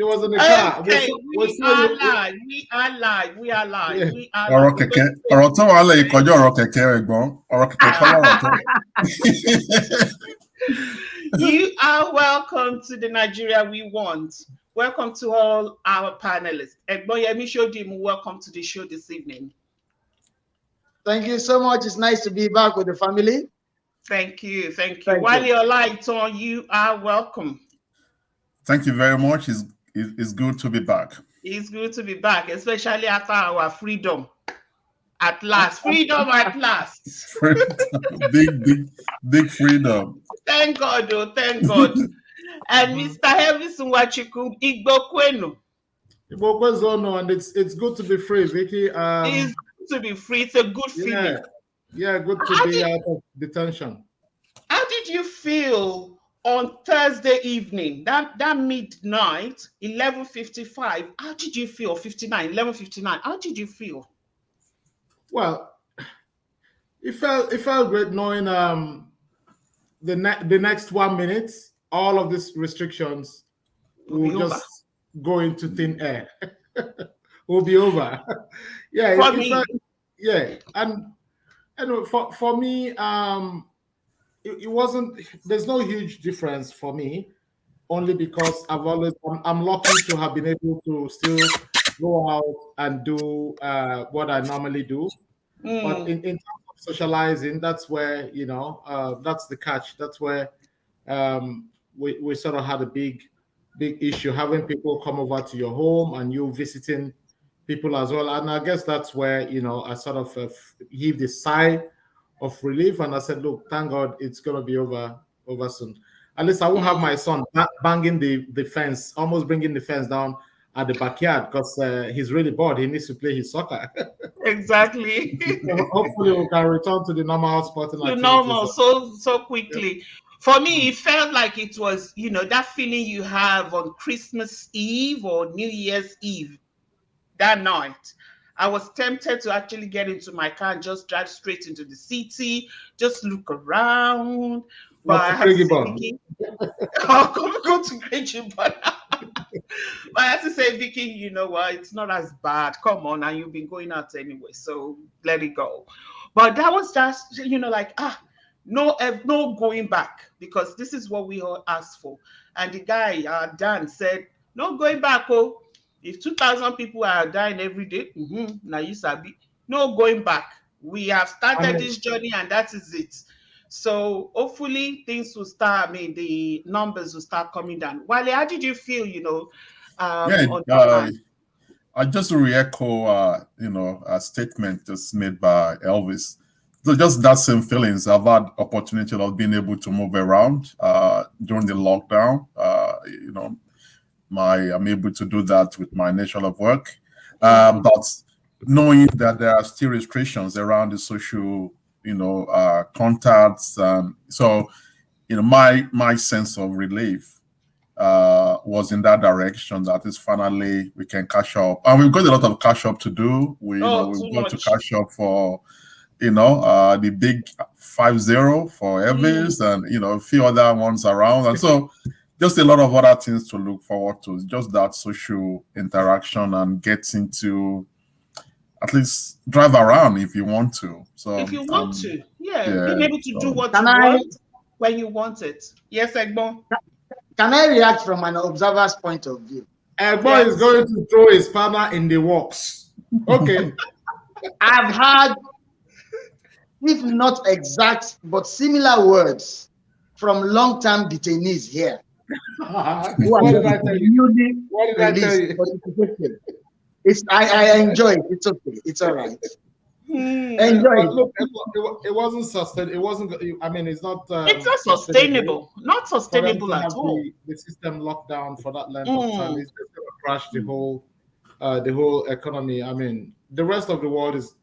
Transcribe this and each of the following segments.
She was in the car. Okay, we are live. We are live. We are live. Yeah. We are Ọ̀rọ̀ live. kẹ̀kẹ́, ọ̀rọ̀ tó wà lẹ́yìn kọjá ọ̀rọ̀ kẹ̀kẹ́ ẹ̀gbọ́n, ọ̀rọ̀ kẹ̀kẹ́ kọ́ lọ́rọ̀ tó. You are welcome to the Nigeria we want. Welcome to all our panelists. Egboyemi Shodimu, welcome to the show this evening. Thank you so much. It's nice to be back with the family. Thank you. Thank you. Wale Olaitan, you are welcome. Thank you very much. It's good to be back. It's good to be back, especially after our freedom. At last. Freedom at last. Big freedom. Thank God, oh, thank God. And Mr. Hevison Wachiku, Igbo Kwenu. Igbo Kwenu, and it's good to be free, Vicky. It's good to be free. It's a good feeling. Yeah, good to be out of detention. How did you feel on Thursday evening, that midnight, 11:55? How did you feel? 11:59. How did you feel? Well, it felt great knowing the next 1 minute, all of these restrictions will just go into thin air. Will be over. Yeah, and for me, it wasn't. There's no huge difference for me, only because I'm lucky to have been able to still go out and do what I normally do. But in terms of socializing, that's where that's the catch. That's where we sort of had a big issue, having people come over to your home and you visiting people as well. And I guess that's where I sort of heaved a sigh of relief, and I said, look, thank God it's going to be over soon. At least I won't have my son banging the fence, almost bringing the fence down at the backyard, because he's really bored. He needs to play his soccer. Exactly. Hopefully we can return to the normal sporting activities. Normal so quickly. Yeah. For me, it felt like it was, that feeling you have on Christmas Eve or New Year's Eve that night. I was tempted to actually get into my car and just drive straight into the city, just look around. But I had to say, Vicky, go to Grreat. But I have to say, Vicky, you know what? It's not as bad. Come on, and you've been going out anyway, so let it go. But that was just, no going back, because this is what we all asked for. And the guy, Dan, said, no going back, oh. If 2,000 people are dying every day, now you sabi, no going back. We have started this journey, and that is it. So hopefully things will start. The numbers will start coming down. Wale, how did you feel? I just re-echo, a statement just made by Elvis. So just that same feelings. I've had opportunity of being able to move around during the lockdown. I'm able to do that with my nature of work, but knowing that there are still restrictions around the social, contacts, so my sense of relief was in that direction. That is finally we can catch up, and we've got a lot of catch up to do. We've got to catch up for the big 5-0 for Elvis, and a few other ones around, and so. Just a lot of other things to look forward to. Just that social interaction and getting to at least drive around if you want to. So if you want to, being able to do what you want when you want it. Yes, Egbon. Can I react from an observer's point of view? Egbon is going to throw his partner in the works. Okay. I've had, if not exact, but similar words from long-term detainees here. What did I tell you? What did I tell you? I enjoy it. It's okay. It's all right. Enjoy it. Look, it wasn't sustainable. It wasn't. It's not. It's not sustainable. Not sustainable at all. The system locked down for that length of time. It's just going to crash the whole economy. The rest of the world is.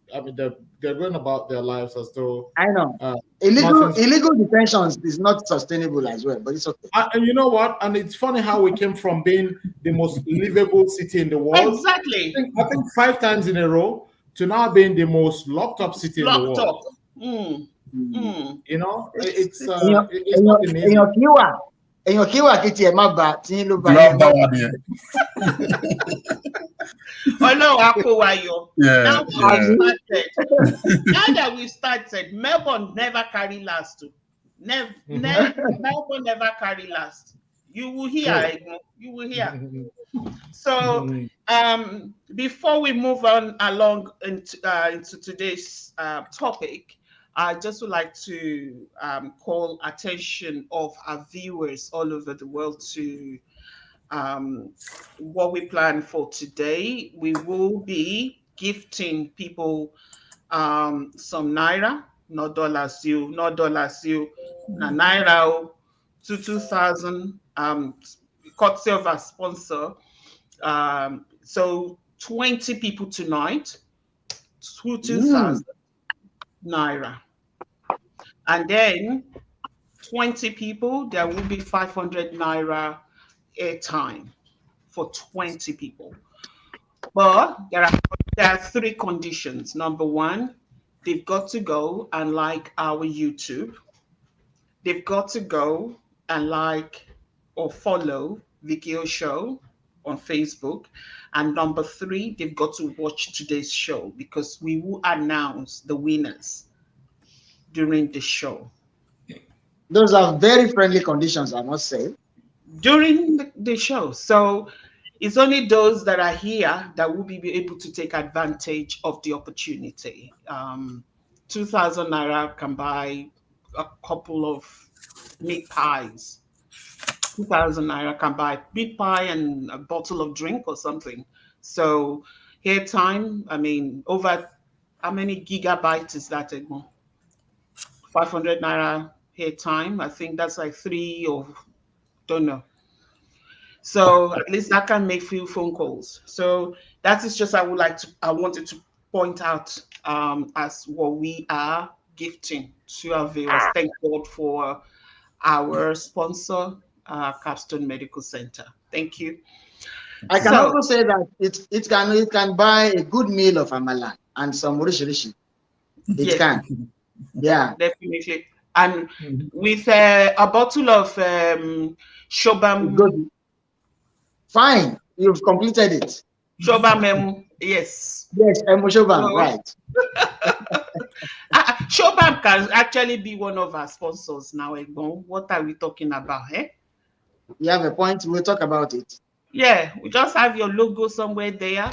They're going about their lives as though. I know. Illegal detentions is not sustainable as well, but it's okay. And you know what? And it's funny how we came from being the most livable city in the world. Exactly. I think 5 times in a row to now being the most locked up city in the world. Mm. It's not easy. èèyàn kí wà kí tiẹ̀ má bà tí ló bá Grab yẹn that one here. Ọlọ́run á kó wa yọ. Yeah, Now that we've started, Melbourne never carry last. Melbourne never carry last. You will hear. You will hear. So before we move on along into today's topic, I just would like to call attention of our viewers all over the world to what we plan for today. We will be gifting people some naira, not dollars, not dollars, na naira to 2,000 courtesy of our sponsor. So 20 people tonight, 2,000 naira. And then 20 people, there will be 500 naira airtime for 20 people. But there are 3 conditions. Number 1, they've got to go and like our YouTube. They've got to go and like or follow Vicky O Show on Facebook. And number 3, they've got to watch today's show, because we will announce the winners during the show. Those are very friendly conditions, I must say. During the show. So it's only those that are here that will be able to take advantage of the opportunity. 2,000 naira can buy a couple of meat pies. 2,000 naira can buy meat pie and a bottle of drink or something. So here time, I mean, over how many gigabytes is that, Egmont? 500 naira here time. I think that's like 3 or don't know. So at least I can make few phone calls. So that is just I wanted to point out as what we are gifting to our viewers. Thank God for our sponsor, Capstone Medical Center. Thank you. I can also say that it can buy a good meal of amala and some orishirishi. It can. Yeah. Definitely. And with a bottle of Shobam. Fine, you've completed it. Shobam, yes. Yes, Shobam, right. Shobam can actually be one of our sponsors now. What are we talking about? You have a point. We'll talk about it. Yeah, we just have your logo somewhere there,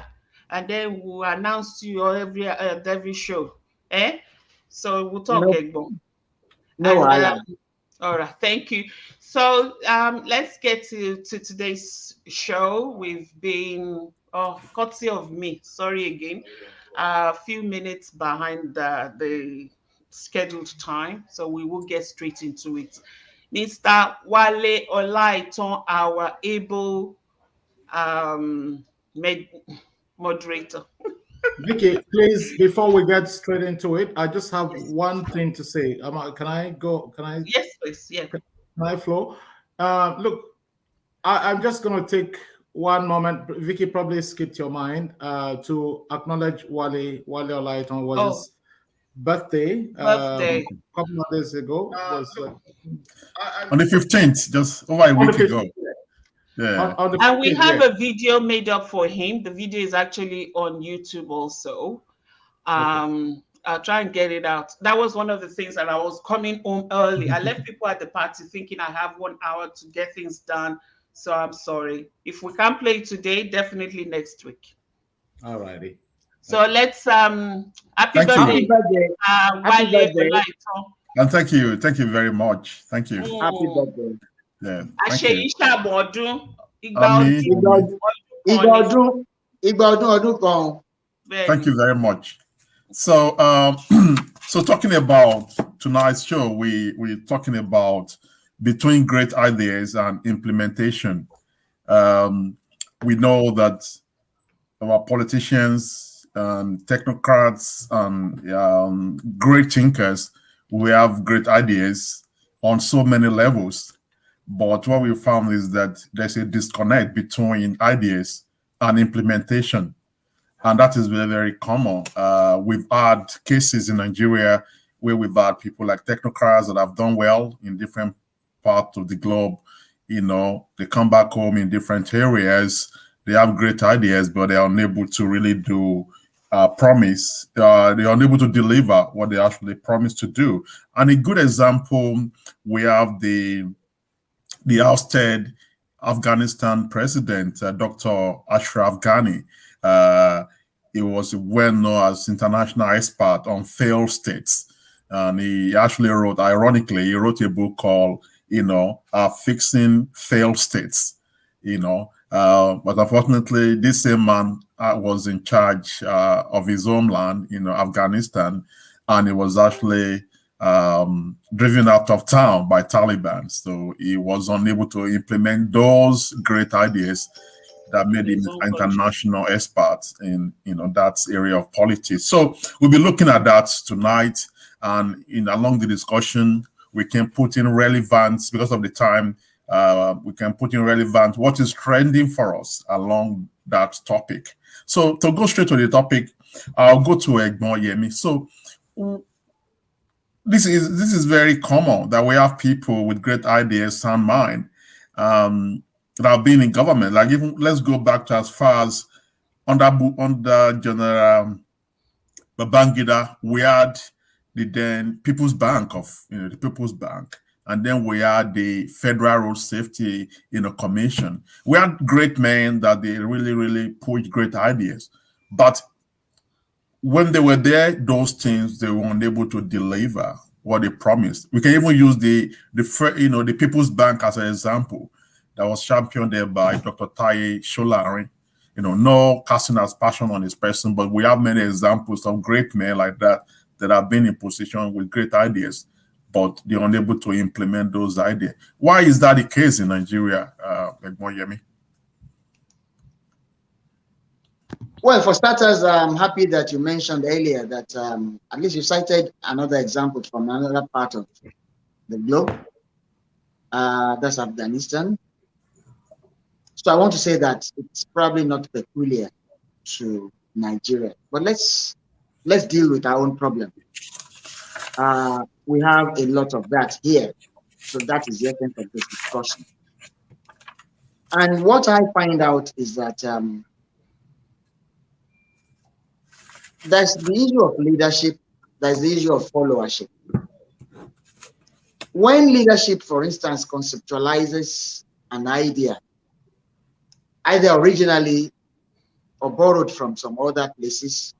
and then we'll announce you every show. So we'll talk. No, all right, thank you. So let's get to today's show. We've been, courtesy of me, sorry again, a few minutes behind the scheduled time, so we will get straight into it. Mr. Wale Olaiton, our able moderator. Vicky, please, before we get straight into it, I just have one thing to say. Can I go? Can I? Yes, please. Yeah. Can I flow? Look, I'm just going to take one moment. Vicky probably skipped your mind to acknowledge Wale Olaiton was his birthday. A couple of days ago. On the 15th, just over a week ago. Yeah. And we have a video made up for him. The video is actually on YouTube also. I'll try and get it out. That was one of the things that I was coming home early. I left people at the party thinking I have 1 hour to get things done. So I'm sorry. If we can't play it today, definitely next week. All righty. So let's happy birthday. Happy birthday. And thank you very much. Thank you. Happy birthday. Yeah. Thank you very much. So so talking about tonight's show, we're talking about between great ideas and implementation. We know that our politicians and technocrats and great thinkers, we have great ideas on so many levels. But what we found is that there's a disconnect between ideas and implementation. And that is very, very common. We've had cases in Nigeria where we've had people like technocrats that have done well in different parts of the globe, you know, they come back home in different areas. They have great ideas, but they are unable to really do promise. They are unable to deliver what they actually promised to do. And a good example, we have the ousted Afghanistan president, Dr. Ashraf Ghani. He was well known as international expert on failed states. And he actually wrote, ironically, he wrote a book called, you know, Fixing Failed States, you know. But unfortunately, this same man was in charge of his homeland, you know, Afghanistan, and he was actually driven out of town by Taliban. So he was unable to implement those great ideas that made him an international expert in, you know, that area of politics. So we'll be looking at that tonight, and along the discussion, we can put in relevant, because of the time, we can put in relevant what is trending for us along that topic. So to go straight to the topic, I'll go to Egbon Yemi. So this is very common that we have people with great ideas, sound mind, that have been in government. Like, even let's go back to as far as under General Babangida, we had the then People's Bank the People's Bank, and then we had the Federal Road Safety, Commission. We had great men that they really, really pushed great ideas, but when they were there, those things, they were unable to deliver what they promised. We can even use the People's Bank as an example that was championed there by Dr. Taye Sholari. No casting aspersion on his person, but we have many examples of great men like that have been in position with great ideas, but they're unable to implement those ideas. Why is that the case in Nigeria, Yemi? Well, for starters, I'm happy that you mentioned earlier that at least you cited another example from another part of the globe. That's Afghanistan. So I want to say that it's probably not peculiar to Nigeria, but let's deal with our own problem. We have a lot of that here, so that is the essence of this discussion. And what I find out is that there's the issue of leadership, there's the issue of followership. When leadership, for instance, conceptualizes an idea, either originally or borrowed from some other places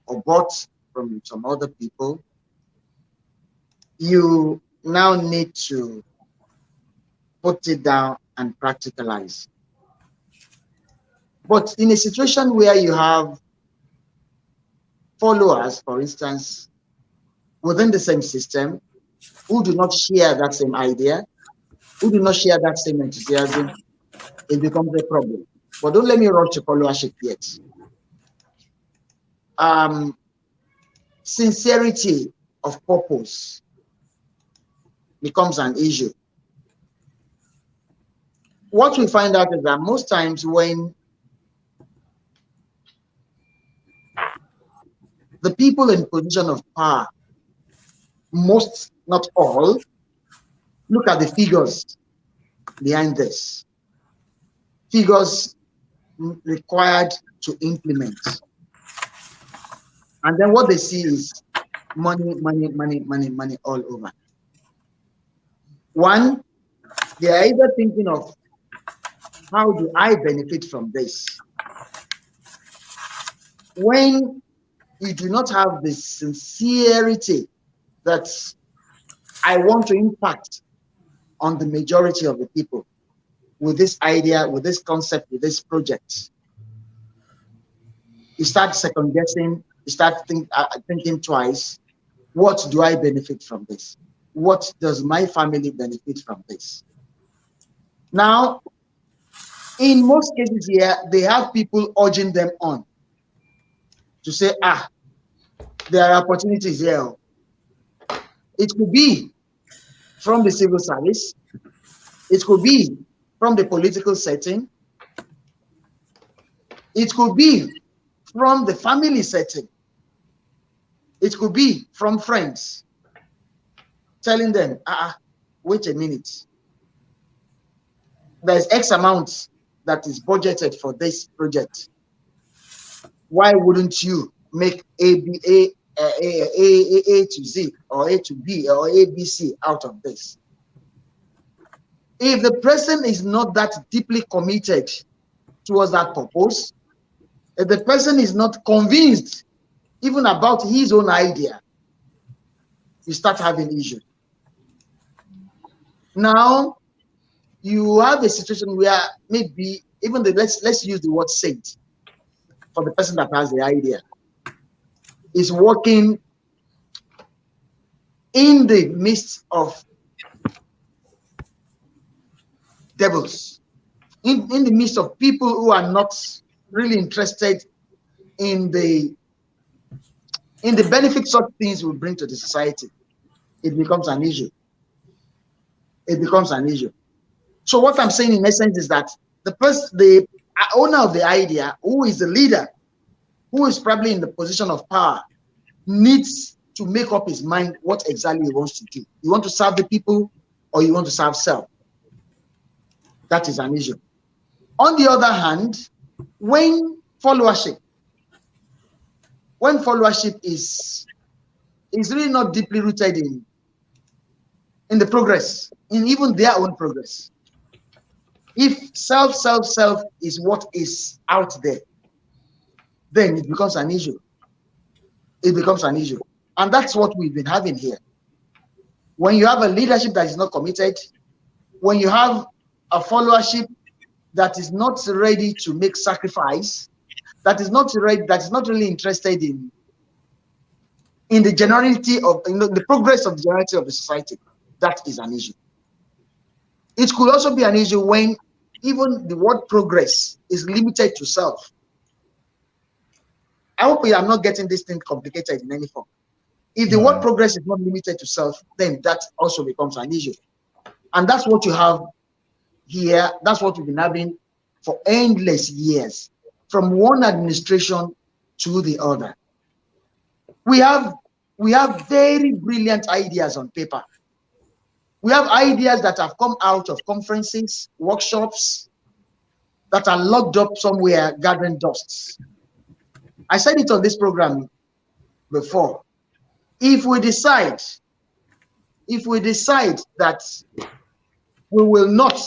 or bought from some other people, you now need to put it down and practicalize. But in a situation where you have followers, for instance, within the same system, who do not share that same idea, who do not share that same enthusiasm, it becomes a problem. But don't let me rush to followership yet. Sincerity of purpose becomes an issue. What we find out is that most times when the people in position of power, most, not all, look at the figures behind this. Figures required to implement. And then what they see is money, money, money, money, money all over. One, they are either thinking of, how do I benefit from this? When you do not have the sincerity that I want to impact on the majority of the people with this idea, with this concept, with this project, you start second guessing, you start thinking twice, what do I benefit from this? What does my family benefit from this? Now, in most cases here, they have people urging them on to say, there are opportunities here. It could be from the civil service. It could be from the political setting. It could be from the family setting. It could be from friends telling them, wait a minute. there's X amount that is budgeted for this project. Why wouldn't you make A to Z or A to B or A, B, C out of this? If the person is not that deeply committed towards that purpose, if the person is not convinced even about his own idea, you start having issues. Now, you have a situation where maybe even let's use the word saint for the person that has the idea, is working in the midst of devils, in the midst of people who are not really interested in the benefit such things will bring to the society. It becomes an issue. It becomes an issue. So what I'm saying in essence is that the owner of the idea, who is the leader, who is probably in the position of power, needs to make up his mind what exactly he wants to do. You want to serve the people or you want to serve self? That is an issue. On the other hand, when followership is really not deeply rooted in the progress, in even their own progress. If self is what is out there, then it becomes an issue. It becomes an issue. And that's what we've been having here. When you have a leadership that is not committed, when you have a followership that is not ready to make sacrifice, that is not really interested in the generality of the progress of the generality of the society, that is an issue. It could also be an issue when even the word progress is limited to self. I hope I'm not getting this thing complicated in any form. If the word progress is not limited to self, then that also becomes an issue. And that's what you have here. That's what we've been having for endless years, from one administration to the other. We have very brilliant ideas on paper. We have ideas that have come out of conferences, workshops, that are locked up somewhere gathering dusts. I said it on this program before. If we decide that we will not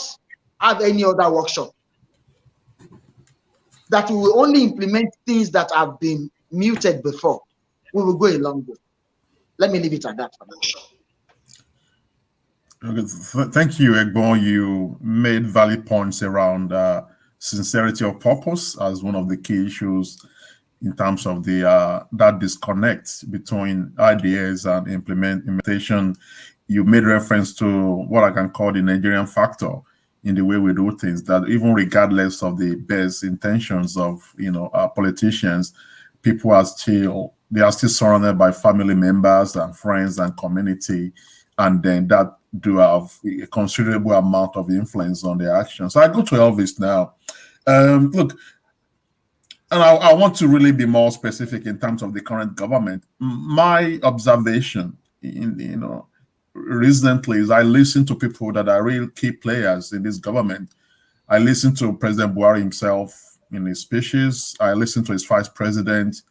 have any other workshop, that we will only implement things that have been muted before, we will go a long way. Let me leave it at that for now. Okay, thank you, Egbon. You made valid points around sincerity of purpose as one of the key issues in terms of the that disconnect between ideas and implementation. You made reference to what I can call the Nigerian factor in the way we do things, that even regardless of the best intentions of our politicians, people are still surrounded by family members and friends and community, and then that do have a considerable amount of influence on their actions. So I go to Elvis now. Look, and I want to really be more specific in terms of the current government. My observation recently is I listen to people that are real key players in this government. I listen to President Buhari himself in his speeches. I listen to his vice president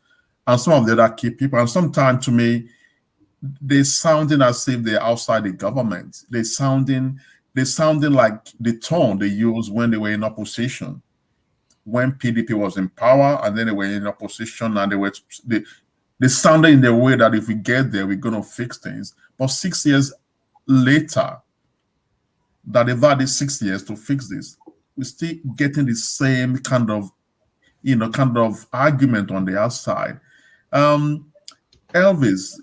and some of the other key people. And sometimes to me, they're sounding as if they're outside the government. They're sounding like the tone they used when they were in opposition, when PDP was in power, and then they were in opposition, and they sounded in the way that if we get there, we're going to fix things. But 6 years later, that they've had 6 years to fix this, we're still getting the same kind of argument on the outside. Elvis,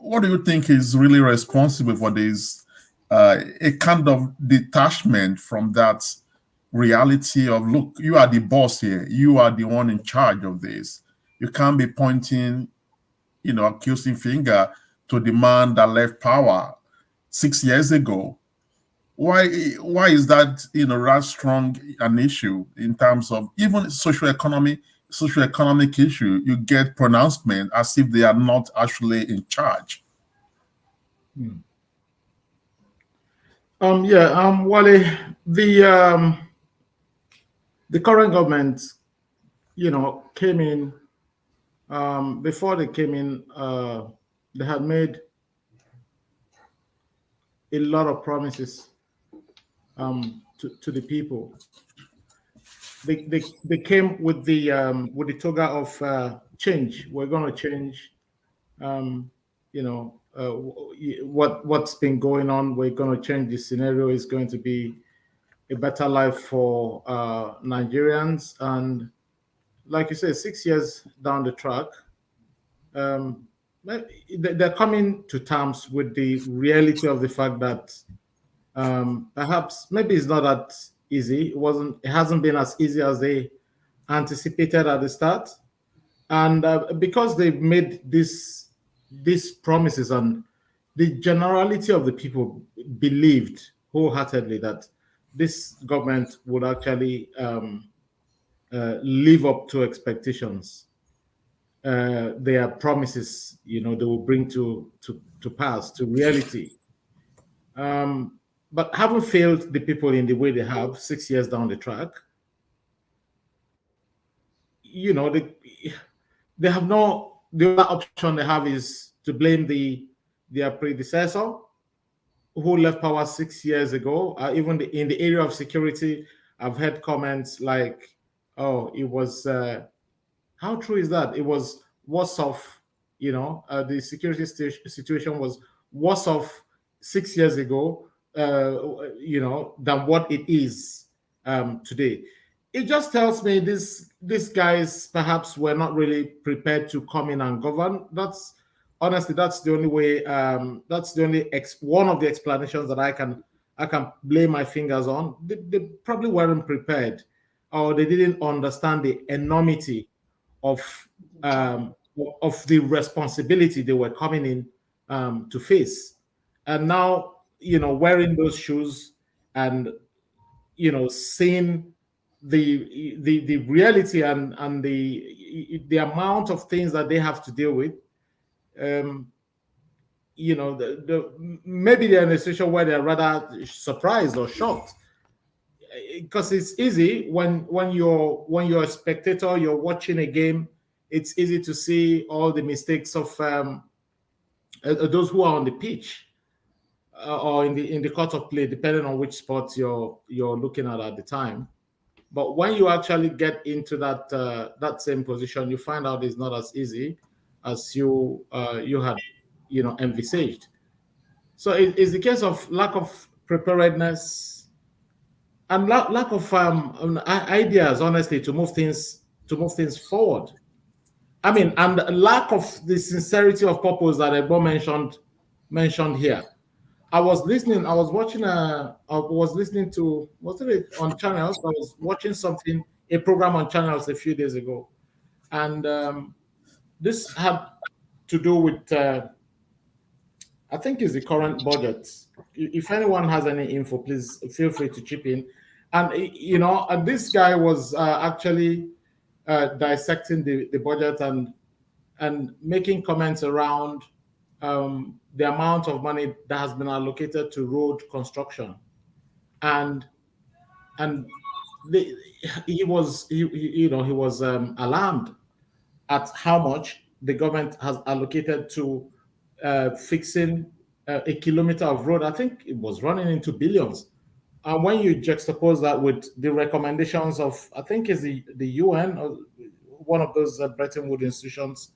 what do you think is really responsible for this? A kind of detachment from that reality of, look, you are the boss here. You are the one in charge of this. You can't be pointing, accusing finger to the man that left power 6 years ago. Why is that, that strong an issue in terms of even socioeconomic issue? You get pronouncement as if they are not actually in charge. Wale, the current government, came in. Before they came in, they had made a lot of promises to the people. They came with the toga of change. We're going to change. What's been going on. We're going to change the scenario. Is going to be a better life for Nigerians. And like you said, 6 years down the track, they're coming to terms with the reality of the fact that perhaps maybe it's not that easy. It hasn't been as easy as they anticipated at the start. And because they've made these promises, and the generality of the people believed wholeheartedly that this government would actually live up to expectations. Their promises, they will bring to pass, to reality. But haven't failed the people in the way they have 6 years down the track. They have no. The other option they have is to blame their predecessor, who left power 6 years ago. Even in the area of security, I've heard comments like, "Oh, it was." How true is that? It was worse off. The security situation was worse off 6 years ago. Than what it is today. It just tells me these guys perhaps were not really prepared to come in and govern. That's the only way. That's the only one of the explanations that I can lay my fingers on. They probably weren't prepared, or they didn't understand the enormity of the responsibility they were coming in to face. And now, wearing those shoes and seeing the reality and the amount of things that they have to deal with, maybe they're in a situation where they're rather surprised or shocked, because it's easy when you're a spectator, you're watching a game. It's easy to see all the mistakes of those who are on the pitch. Or in the court of play, depending on which sport you're looking at the time. But when you actually get into that same position, you find out it's not as easy as you had envisaged. So it's the case of lack of preparedness and lack of ideas, honestly, to move things forward. I mean, and lack of the sincerity of purpose that Ebo mentioned here. I was listening to, was it on channels? I was watching a program on channels a few days ago. And this had to do with, I think it's the current budget. If anyone has any info, please feel free to chip in. And, this guy was actually dissecting the budget and making comments around the amount of money that has been allocated to road construction, and he was alarmed at how much the government has allocated to fixing a kilometer of road. I think it was running into billions. And when you juxtapose that with the recommendations of, I think is the UN or one of those Bretton Woods institutions,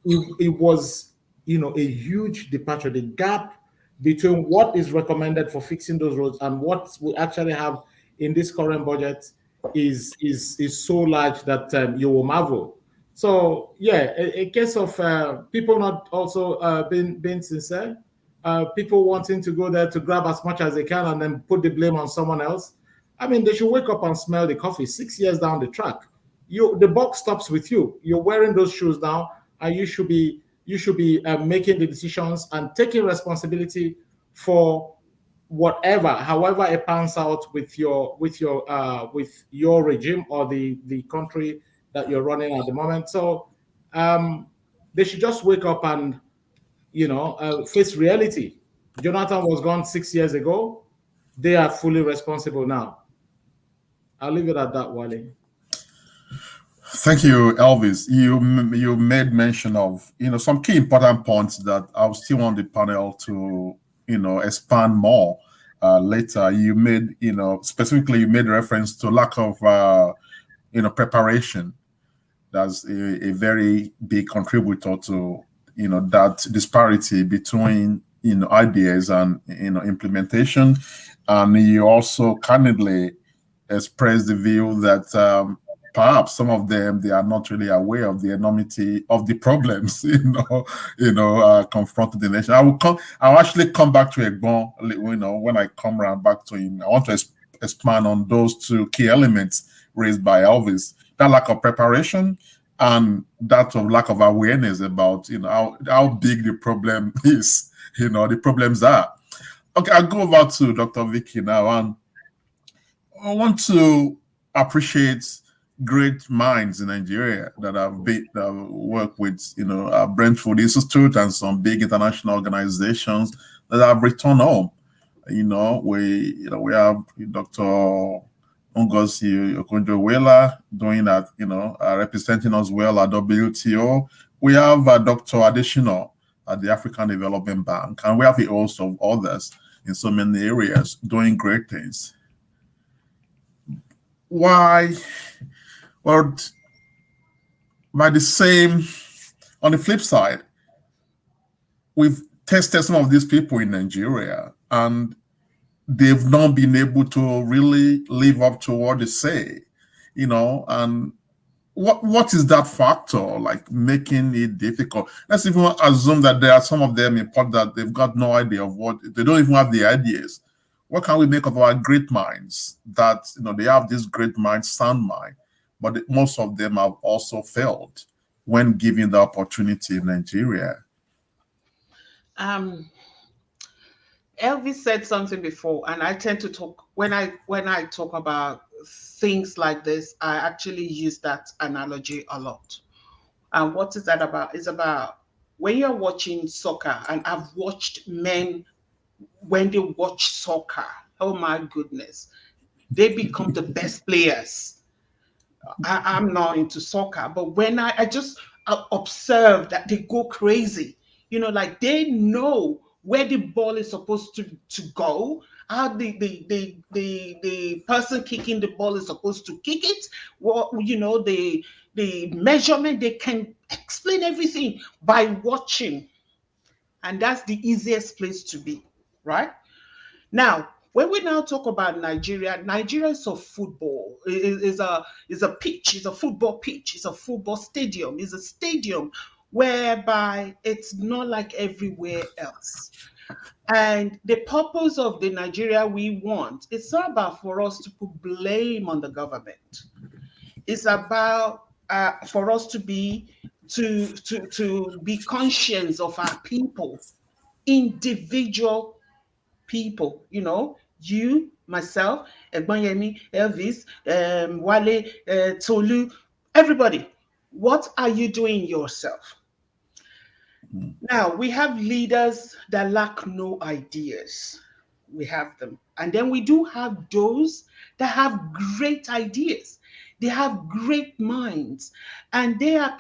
it was a huge departure. The gap between what is recommended for fixing those roads and what we actually have in this current budget is so large that you will marvel. So yeah, a case of people not also being sincere, people wanting to go there to grab as much as they can and then put the blame on someone else. I mean, they should wake up and smell the coffee. 6 years down the track, the buck stops with you. You're wearing those shoes now, and you should be making the decisions and taking responsibility for however it pans out with your regime or the country that you're running at the moment. So they should just wake up and face reality. Jonathan was gone 6 years ago. they are fully responsible now. I'll leave it at that, Wale. Thank you, Elvis. You made mention of some key important points that I'll still want the panel to expand more later. You made specifically you made reference to lack of preparation. That's a very big contributor to that disparity between ideas and implementation. And you also candidly expressed the view that perhaps some of them, they are not really aware of the enormity of the problems confronting the nation. I'll actually come back to Egbon when I come around back to him. I want to expand on those two key elements raised by Elvis: that lack of preparation and that of lack of awareness about how big the problem is, the problems are. Okay, I'll go over to Dr. Vicky now, and I want to appreciate great minds in Nigeria that have worked with Brentwood Institute and some big international organizations that have returned home. We have Dr. Ngozi Okonjo-Iweala doing that, representing us well at WTO. We have Dr. Adesina at the African Development Bank, and we have a host of others in so many areas doing great things. Why? Well, on the flip side, we've tested some of these people in Nigeria, and they've not been able to really live up to what they say, and what is that factor like making it difficult? Let's even assume that there are some of them in part that they've got no idea of they don't even have the ideas. What can we make of our great minds that, they have this great mind, sound mind, but most of them have also failed when given the opportunity in Nigeria? Elvis said something before, and I tend to talk when I talk about things like this. I actually use that analogy a lot. And what is that about? It's about when you're watching soccer, and I've watched men when they watch soccer. Oh my goodness, they become the best players. I'm not into soccer, but when I just observe that they go crazy, like they know where the ball is supposed to go, how the person kicking the ball is supposed to kick it, the measurement, they can explain everything by watching. And that's the easiest place to be, right? Now, when we now talk about Nigeria is a football, is a pitch, it's a football pitch, it's a football stadium, it's a stadium whereby it's not like everywhere else. And the purpose of the Nigeria we want, it's not about for us to put blame on the government. It's about for us to be conscious of our people, individual people, you, myself, Egbonyemi, Elvis, Wale, Tolu, everybody. What are you doing yourself? Now, we have leaders that lack no ideas. We have them. And then we do have those that have great ideas. They have great minds. And there are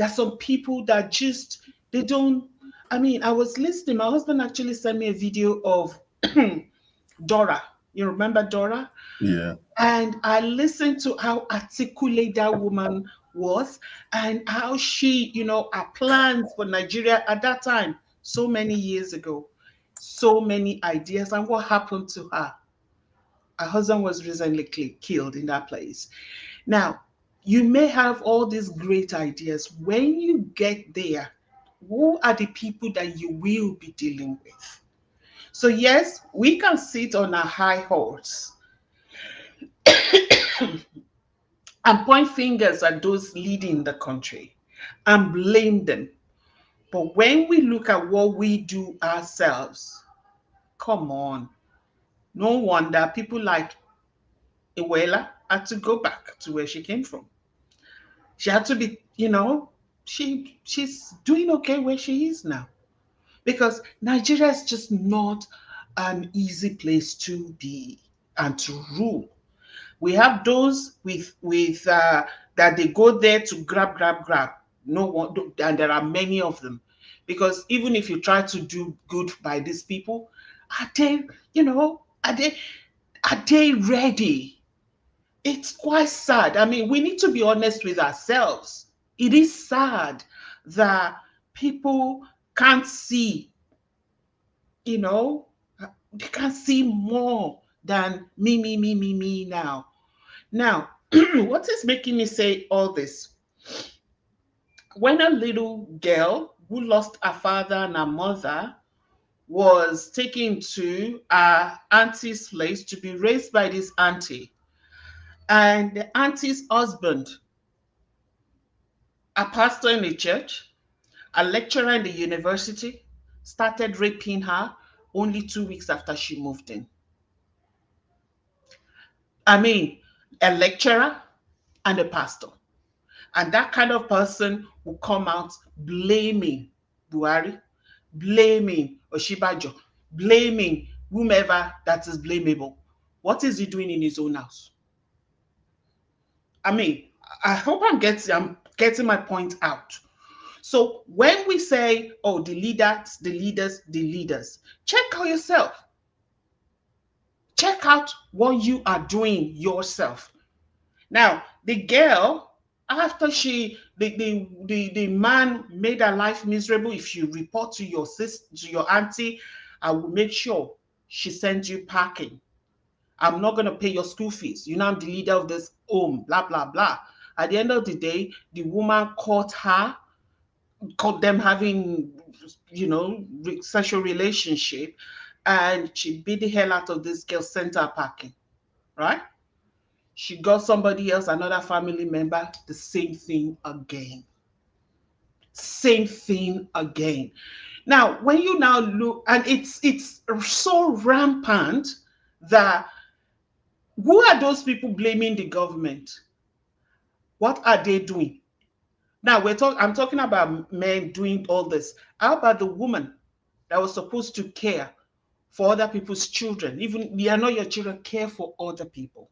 some people that just, they don't, I was listening. My husband actually sent me a video of Dora. You remember Dora? Yeah. And I listened to how articulate that woman was and how she, her plans for Nigeria at that time, so many years ago, so many ideas. And what happened to her? Her husband was recently killed in that place. Now, you may have all these great ideas. When you get there, who are the people that you will be dealing with? So yes, we can sit on a high horse and point fingers at those leading the country and blame them. But when we look at what we do ourselves, come on. No wonder people like Iweala had to go back to where she came from. She had to be, she's doing okay where she is now. Because Nigeria is just not an easy place to be and to rule. We have those with that they go there to grab. No one, and there are many of them, because even if you try to do good by these people, are they, are they ready? It's quite sad. I mean, we need to be honest with ourselves. It is sad that people can't see, they can't see more than me now. Now, what is making me say all this? When a little girl who lost her father and her mother was taken to her auntie's place to be raised by this auntie, and the auntie's husband, a pastor in the church, a lecturer in the university, started raping her only 2 weeks after she moved in. I mean, a lecturer and a pastor. And that kind of person will come out blaming Buhari, blaming Oshibajo, blaming whomever that is blamable. What is he doing in his own house? I mean, I hope I'm getting my point out. So when we say, oh, the leaders, check out yourself. Check out what you are doing yourself. Now, the girl, after the man made her life miserable, if you report to your sister, to your auntie, I will make sure she sends you packing. I'm not going to pay your school fees. I'm the leader of this home, blah, blah, blah. At the end of the day, the woman caught them having, sexual relationship, and she beat the hell out of this girl, sent her packing, right? She got somebody else, another family member, the same thing again. Same thing again. Now, when you now look, and it's so rampant that who are those people blaming the government? What are they doing? Now I'm talking about men doing all this. How about the woman that was supposed to care for other people's children? Even they are not your children, care for other people.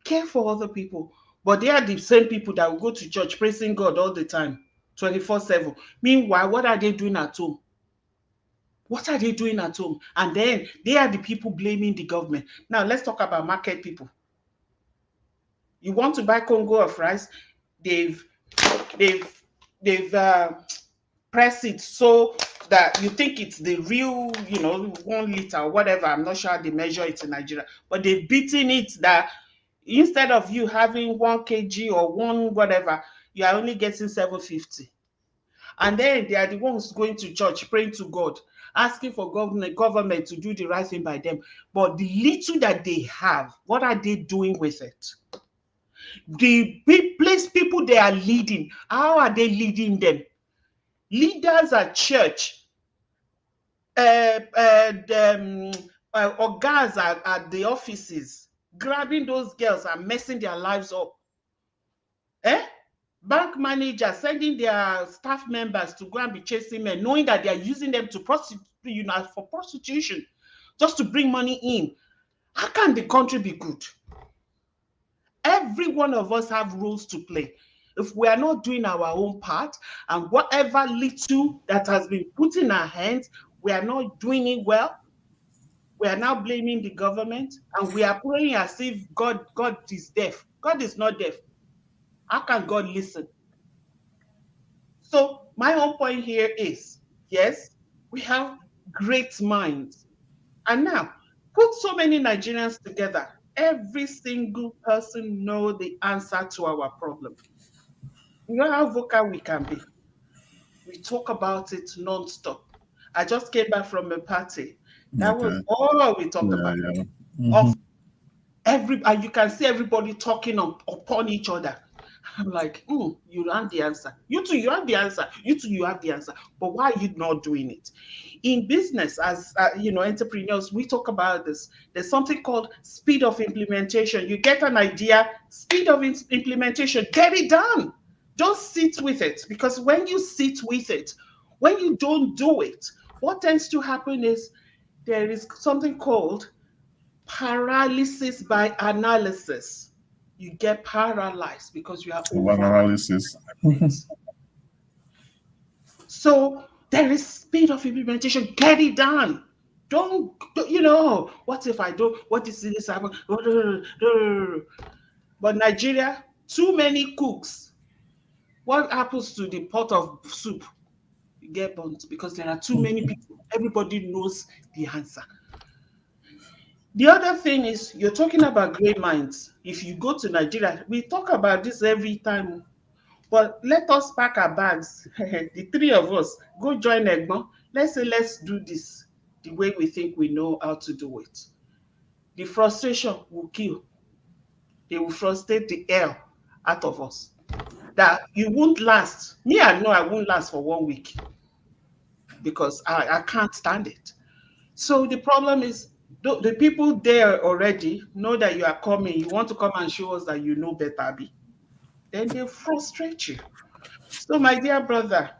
Care for other people. But they are the same people that will go to church praising God all the time, 24/7. Meanwhile, what are they doing at home? What are they doing at home? And then they are the people blaming the government. Now let's talk about market people. You want to buy Congo of rice, they've pressed it so that you think it's the real, 1 liter or whatever. I'm not sure how they measure it in Nigeria, but they've beaten it that instead of you having 1 kg or 1 whatever, you are only getting 750. And then they are the ones going to church, praying to God, asking for government to do the right thing by them. But the little that they have, what are they doing with it? The place people they are leading, how are they leading them? Leaders at church, or guys at the offices, grabbing those girls and messing their lives up. Bank managers sending their staff members to go and be chasing men, knowing that they are using them to for prostitution, just to bring money in. How can the country be good? Every one of us have roles to play. If we are not doing our own part, and whatever little that has been put in our hands, we are not doing it well, we are now blaming the government, and we are praying as if God is deaf. God is not deaf. How can God listen? So my whole point here is, yes, we have great minds. And now, put so many Nigerians together. Every single person knows the answer to our problem. You know how vocal we can be. We talk about it non-stop. I just came back from a party. That was all we talked about. Yeah. Mm-hmm. And you can see everybody talking upon each other. I'm like, you have the answer. You too, you have the answer. You too, you have the answer. But why are you not doing it? In business, as entrepreneurs, we talk about this. There's something called speed of implementation. You get an idea, speed of implementation, get it done. Don't sit with it, because when you sit with it, when you don't do it, what tends to happen is there is something called paralysis by analysis. You get paralyzed because you are over analysis. So there is speed of implementation. Get it done. Don't, you know, what if I don't? What is this happen? But Nigeria, too many cooks. What happens to the pot of soup? You get burnt because there are too many people. Everybody knows the answer. The other thing is, you're talking about great minds. If you go to Nigeria, we talk about this every time. But let us pack our bags, the three of us, go join Egbon. Let's say, let's do this the way we think we know how to do it. The frustration will kill. They will frustrate the hell out of us. That you won't last. Me, I know I won't last for 1 week because I can't stand it. So the problem is, the people there already know that you are coming. You want to come and show us that you know better, then they frustrate you. So, my dear brother,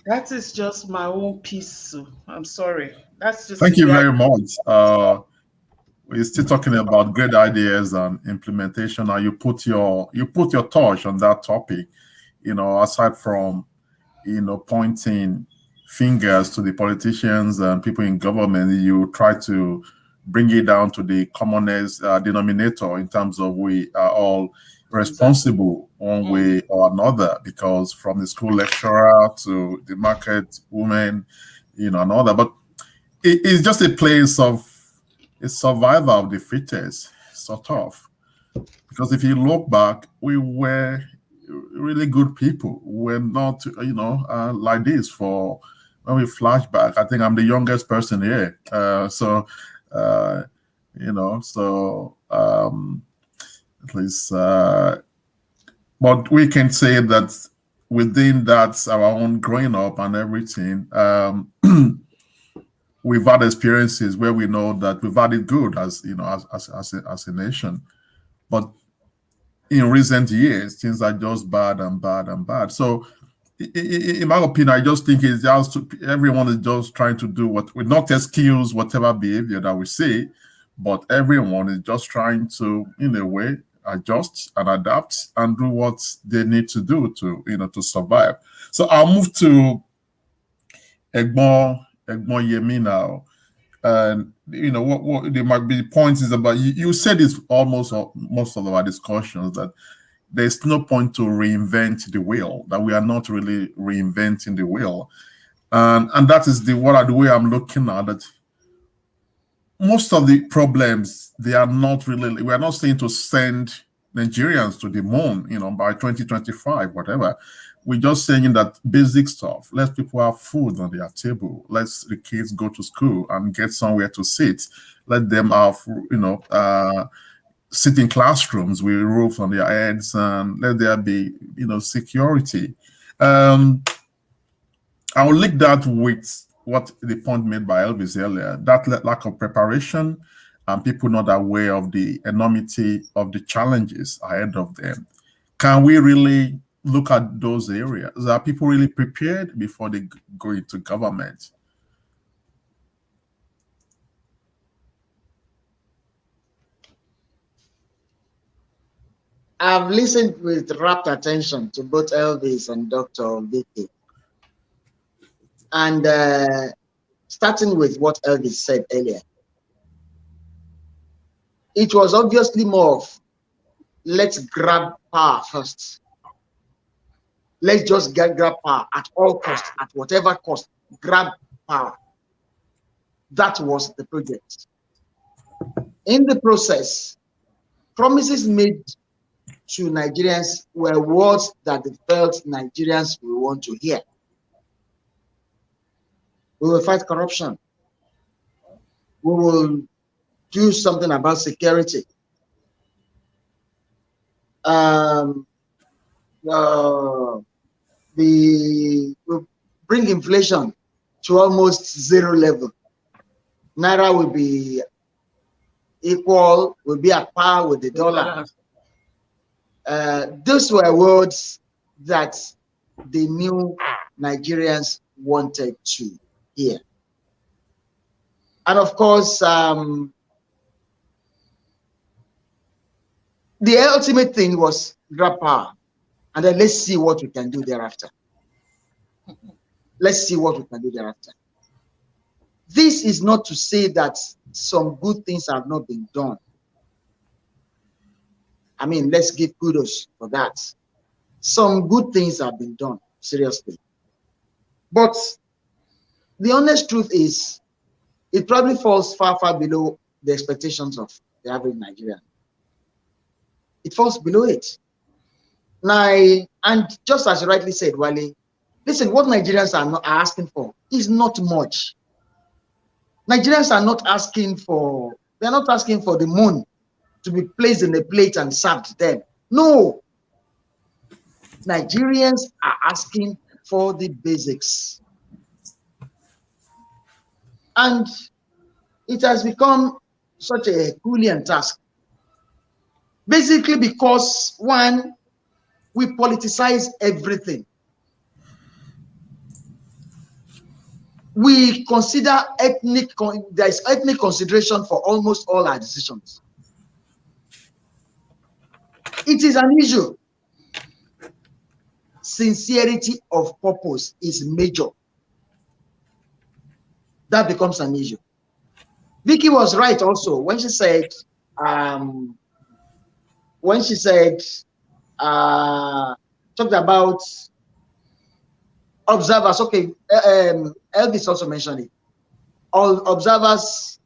that is just my own piece. I'm sorry. That's just. Thank you very much. We're still talking about great ideas and implementation, and you put your touch on that topic. You know, aside from pointing fingers to the politicians and people in government, you try to bring it down to the commonest denominator in terms of we are all responsible one way or another, because from the school lecturer to the market woman, and all that. But it's just a place of a survival of the fittest, sort of. Because if you look back, we were really good people. We're not, like this. For when we flash back, I think I'm the youngest person here. At least, but we can say that within that, our own growing up and everything, we've had experiences where we know that we've had it good as a nation. But in recent years, things are just bad and bad and bad. So, in my opinion, I just think it's just everyone is just trying to do what, with not excuse whatever behavior that we see, but everyone is just trying to, in a way, adjust and adapt and do what they need to do to survive. So I'll move to Egbon Yemi now. And what there might be points is about, you said it's almost most of our discussions that there's no point to reinvent the wheel, that we are not really reinventing the wheel. And that is the way I'm looking at it. Most of the problems, they are not really, we are not saying to send Nigerians to the moon, by 2025, whatever. We're just saying that basic stuff. Let people have food on their table. Let the kids go to school and get somewhere to sit. Let them have, sit in classrooms with roofs on their heads, and let there be, security. I will link that with what the point made by Elvis earlier, that lack of preparation and people not aware of the enormity of the challenges ahead of them. Can we really look at those areas? Are people really prepared before they go into government? I've listened with rapt attention to both Elvis and Dr. Vicky. And starting with what Elvis said earlier, it was obviously more of, let's grab power first. Let's just grab power at all costs, at whatever cost, grab power. That was the project. In the process, promises made to Nigerians were words that they felt Nigerians will want to hear. We will fight corruption. We will do something about security. We'll bring inflation to almost zero level. Naira will be equal, will be at par with the dollar. Those were words that they knew Nigerians wanted to hear. And of course, the ultimate thing was grab power. And then let's see what we can do thereafter. Let's see what we can do thereafter. This is not to say that some good things have not been done. I mean, let's give kudos for that. Some good things have been done, seriously. But the honest truth is, it probably falls far, far below the expectations of the average Nigerian. It falls below it. Now, and just as you rightly said, Wale, listen, what Nigerians are asking for is not much. Nigerians are not asking for, they're not asking for the moon to be placed in a plate and served them. No. Nigerians are asking for the basics. And it has become such a Herculean task. Basically because, one, we politicize everything. We consider there is ethnic consideration for almost all our decisions. It is an issue. Sincerity of purpose is major. That becomes an issue. Vicky was right also when she said, talked about observers. Okay, Elvis also mentioned it. All observers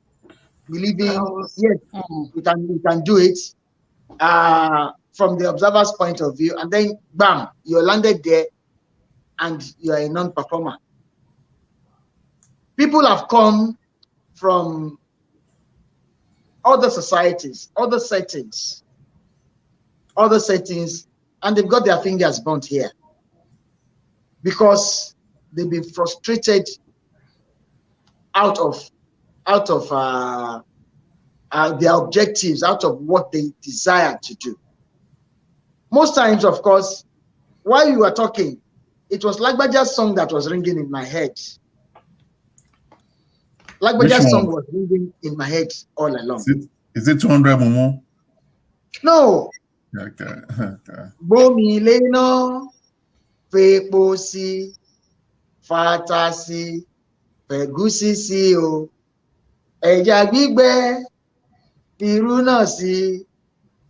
believing, yes, we can do it from the observer's point of view, and then bam, you're landed there and you're a non-performer. People have come from other societies, other settings, and they've got their fingers burnt here because they've been frustrated out of their objectives, out of what they desire to do. Most times, of course, while you were talking, it was Lagbaja's song that was ringing in my head. Lagbaja's song was ringing in my head all along. Is it 200 Momo? No. Okay. Bomileno, Feposi, Fatasi, Pegusisi o, Ẹja gbígbẹ, irú náà sí,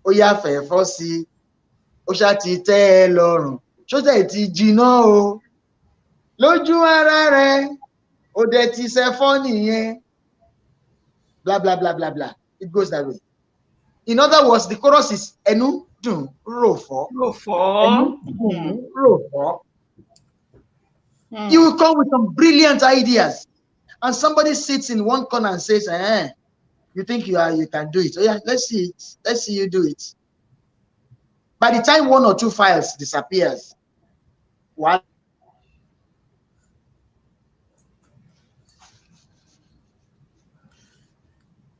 ó yá fẹ̀fọ́ sí, ó ṣá ti tẹ́ ẹ lọ́rùn, ṣó tẹ̀ ti jiná o, lójú ara rẹ̀, ó dẹ̀ ti ṣẹ̀fọ́ nìyẹn, blah, blah, blah, blah, blah. It goes that way. In other words, the chorus is Enu dun rofo. Rofo. You will come with some brilliant ideas, and somebody sits in one corner and says, you think you can do it. Oh yeah, let's see it. Let's see you do it. By the time one or two files disappears, what?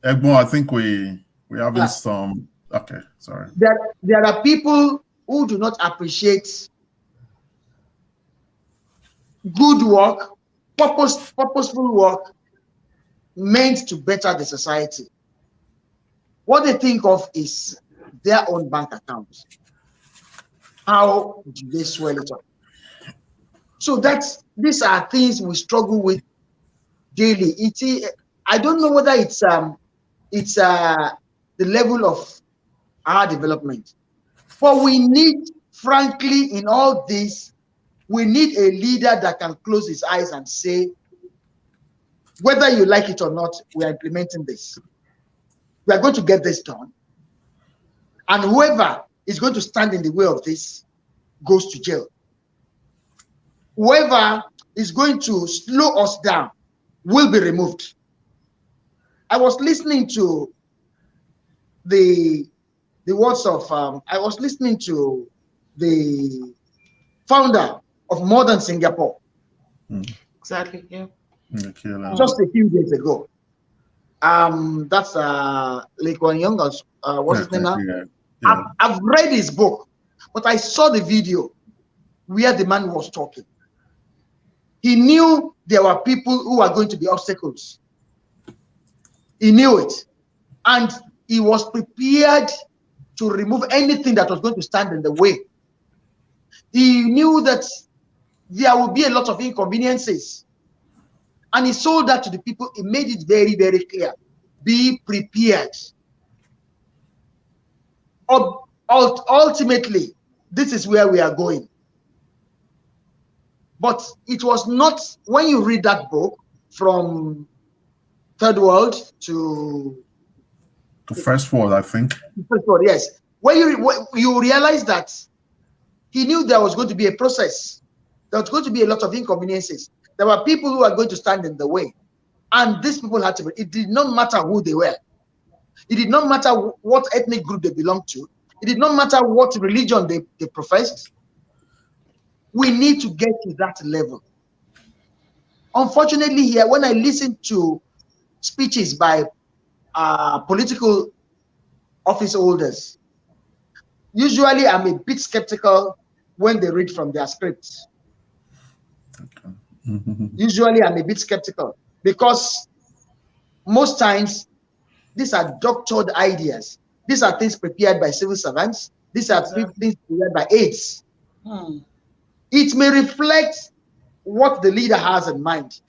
Egbo, I think we're having some. Okay, sorry. There are people who do not appreciate good work, purposeful work meant to better the society. What they think of is their own bank account. How do they swell it up? So these are things we struggle with daily. I don't know whether it's the level of our development, but we need, frankly, in all this, we need a leader that can close his eyes and say, whether you like it or not, we are implementing this. We are going to get this done. And whoever is going to stand in the way of this goes to jail. Whoever is going to slow us down will be removed. I was listening to the words of, I was listening to the founder of Modern Singapore. Exactly, yeah. Just a few days ago. That's Lee Kuan Yew, what's his name now? Yeah. I've read his book, but I saw the video where the man was talking. He knew there were people who are going to be obstacles. He knew it. And he was prepared to remove anything that was going to stand in the way. He knew that there would be a lot of inconveniences. And he sold that to the people. He made it very, very clear. Be prepared. Ultimately, this is where we are going. But it was not, when you read that book, from Third World to First World, I think. First World, yes. When you realize that he knew there was going to be a process. There was going to be a lot of inconveniences. There were people who are going to stand in the way. And these people had to be, it did not matter who they were. It did not matter what ethnic group they belonged to. It did not matter what religion they professed. We need to get to that level. Unfortunately here, when I listen to speeches by political office holders, usually I'm a bit skeptical when they read from their scripts. Okay. Usually I'm a bit skeptical because most times these are doctored ideas. These are things prepared by civil servants. These are things prepared by aides. It may reflect what the leader has in mind,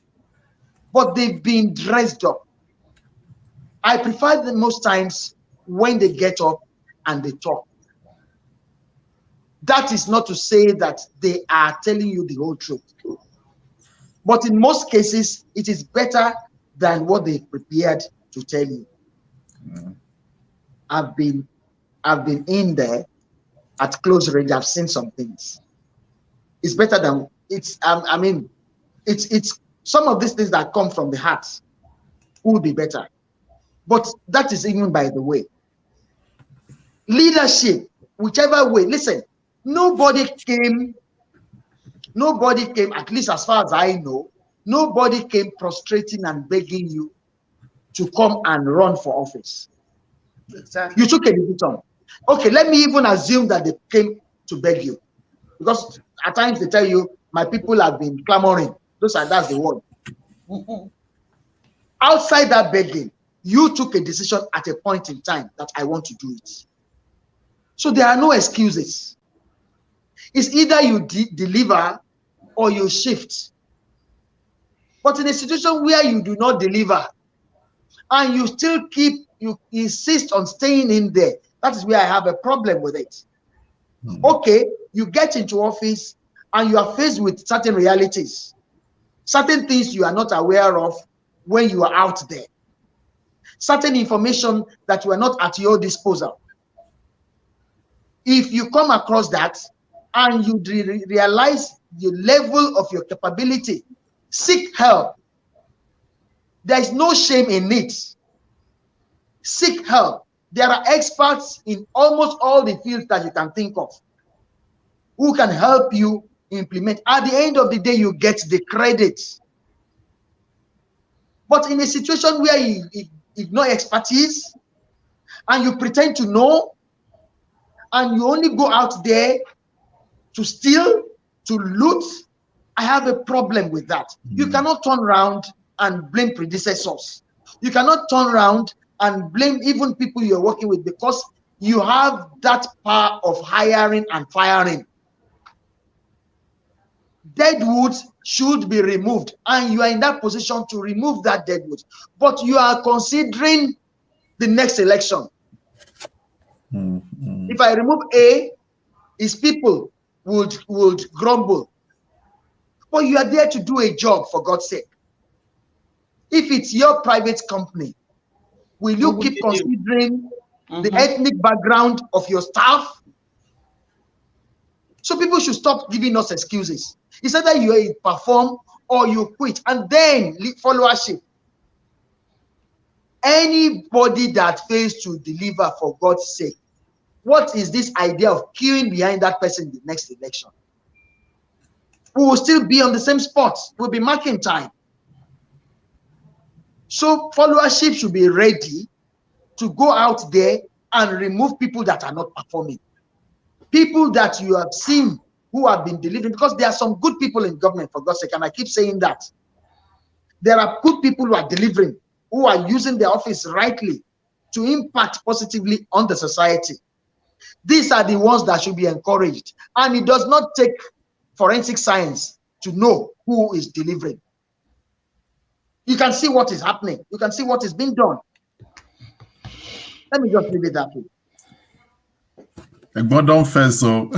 but they've been dressed up. I prefer them most times when they get up and they talk. That is not to say that they are telling you the whole truth. But in most cases, it is better than what they prepared to tell you. I've been in there at close range. I've seen some things. It's better than it's. I mean, it's some of these things that come from the heart will be better. But that is even by the way. Leadership, whichever way. Listen, nobody came. At least as far as I know, nobody came prostrating and begging you to come and run for office. Exactly. You took a decision. Okay, let me even assume that they came to beg you, because at times they tell you, my people have been clamoring. That's the word. Outside that begging, you took a decision at a point in time that I want to do it. So there are no excuses. It's either you deliver or you shift. But in a situation where you do not deliver and you still you insist on staying in there, that is where I have a problem with it. Okay, you get into office and you are faced with certain realities, certain things you are not aware of when you are out there, certain information that were not at your disposal. If you come across that and you realize the level of your capability, seek help. There is no shame in it. Seek help. There are experts in almost all the fields that you can think of who can help you implement. At the end of the day, you get the credit. But in a situation where you ignore expertise and you pretend to know, and you only go out there to steal, to loot, I have a problem with that. You cannot turn around and blame predecessors. You cannot turn around and blame even people you're working with, because you have that power of hiring and firing. Deadwood should be removed, and you are in that position to remove that deadwood. But you are considering the next election. If I remove A, his people would grumble. But you are there to do a job, for God's sake. If it's your private company, will you keep considering the ethnic background of your staff? So people should stop giving us excuses. It's either you perform or you quit, and then followership. Anybody that fails to deliver, for God's sake, what is this idea of queuing behind that person in the next election? We will still be on the same spot. We'll be marking time. So followership should be ready to go out there and remove people that are not performing. People that you have seen who have been delivering, because there are some good people in government, for God's sake, and I keep saying that. There are good people who are delivering. who are using their office rightly to impact positively on the society. These are the ones that should be encouraged. And it does not take forensic science to know who is delivering. You can see what is happening. You can see what is being done. Let me just leave it that way. Don't fail, so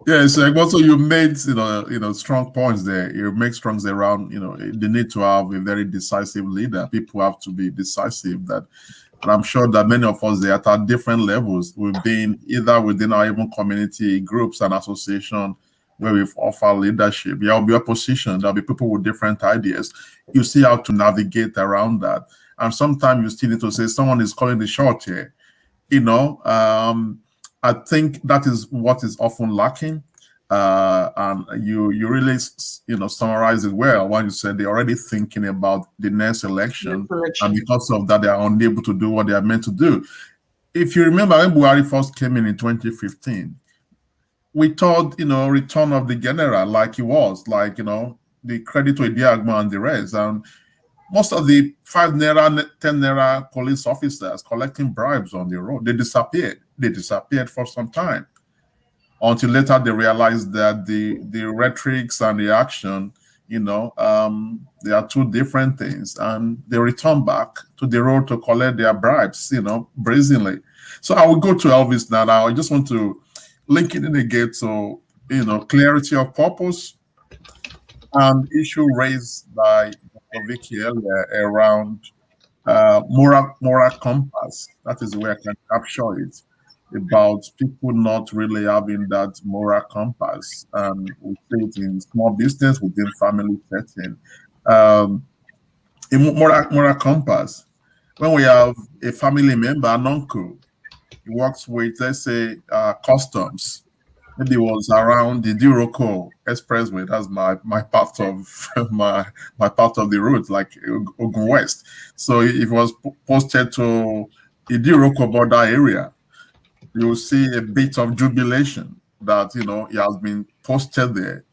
yeah, so also you made strong points there. You make strong around the need to have a very decisive leader. People have to be decisive. That, and I'm sure that many of us there at different levels, we've been either within our even community groups and association where we've offered leadership. There'll be opposition. There'll be people with different ideas. You see how to navigate around that, and sometimes you still need to say someone is calling the shot here. I think that is what is often lacking, and you really summarize it well when you said they're already thinking about the next election, and because of that they are unable to do what they are meant to do. If you remember when Buhari first came in 2015, we thought return of the general, like he was, like the credit to Idiagma and the rest, and most of the 5 naira, 10 naira police officers collecting bribes on the road, they disappeared. They disappeared for some time until later they realized that the rhetorics and the action, they are two different things, and they return back to the road to collect their bribes, brazenly. So I will go to Elvis now. I just want to link it in again to, clarity of purpose and issue raised by Vicky earlier around moral compass. That is where I can capture it, about people not really having that moral compass. We see it in small business, within family setting. In moral compass, when we have a family member, an uncle, he works with, let's say, customs. Maybe it was around the Diroko Expressway. That's my part of my part of the route, like Ogun West. So if it was posted to the Diroko border area, you will see a bit of jubilation that it has been posted there.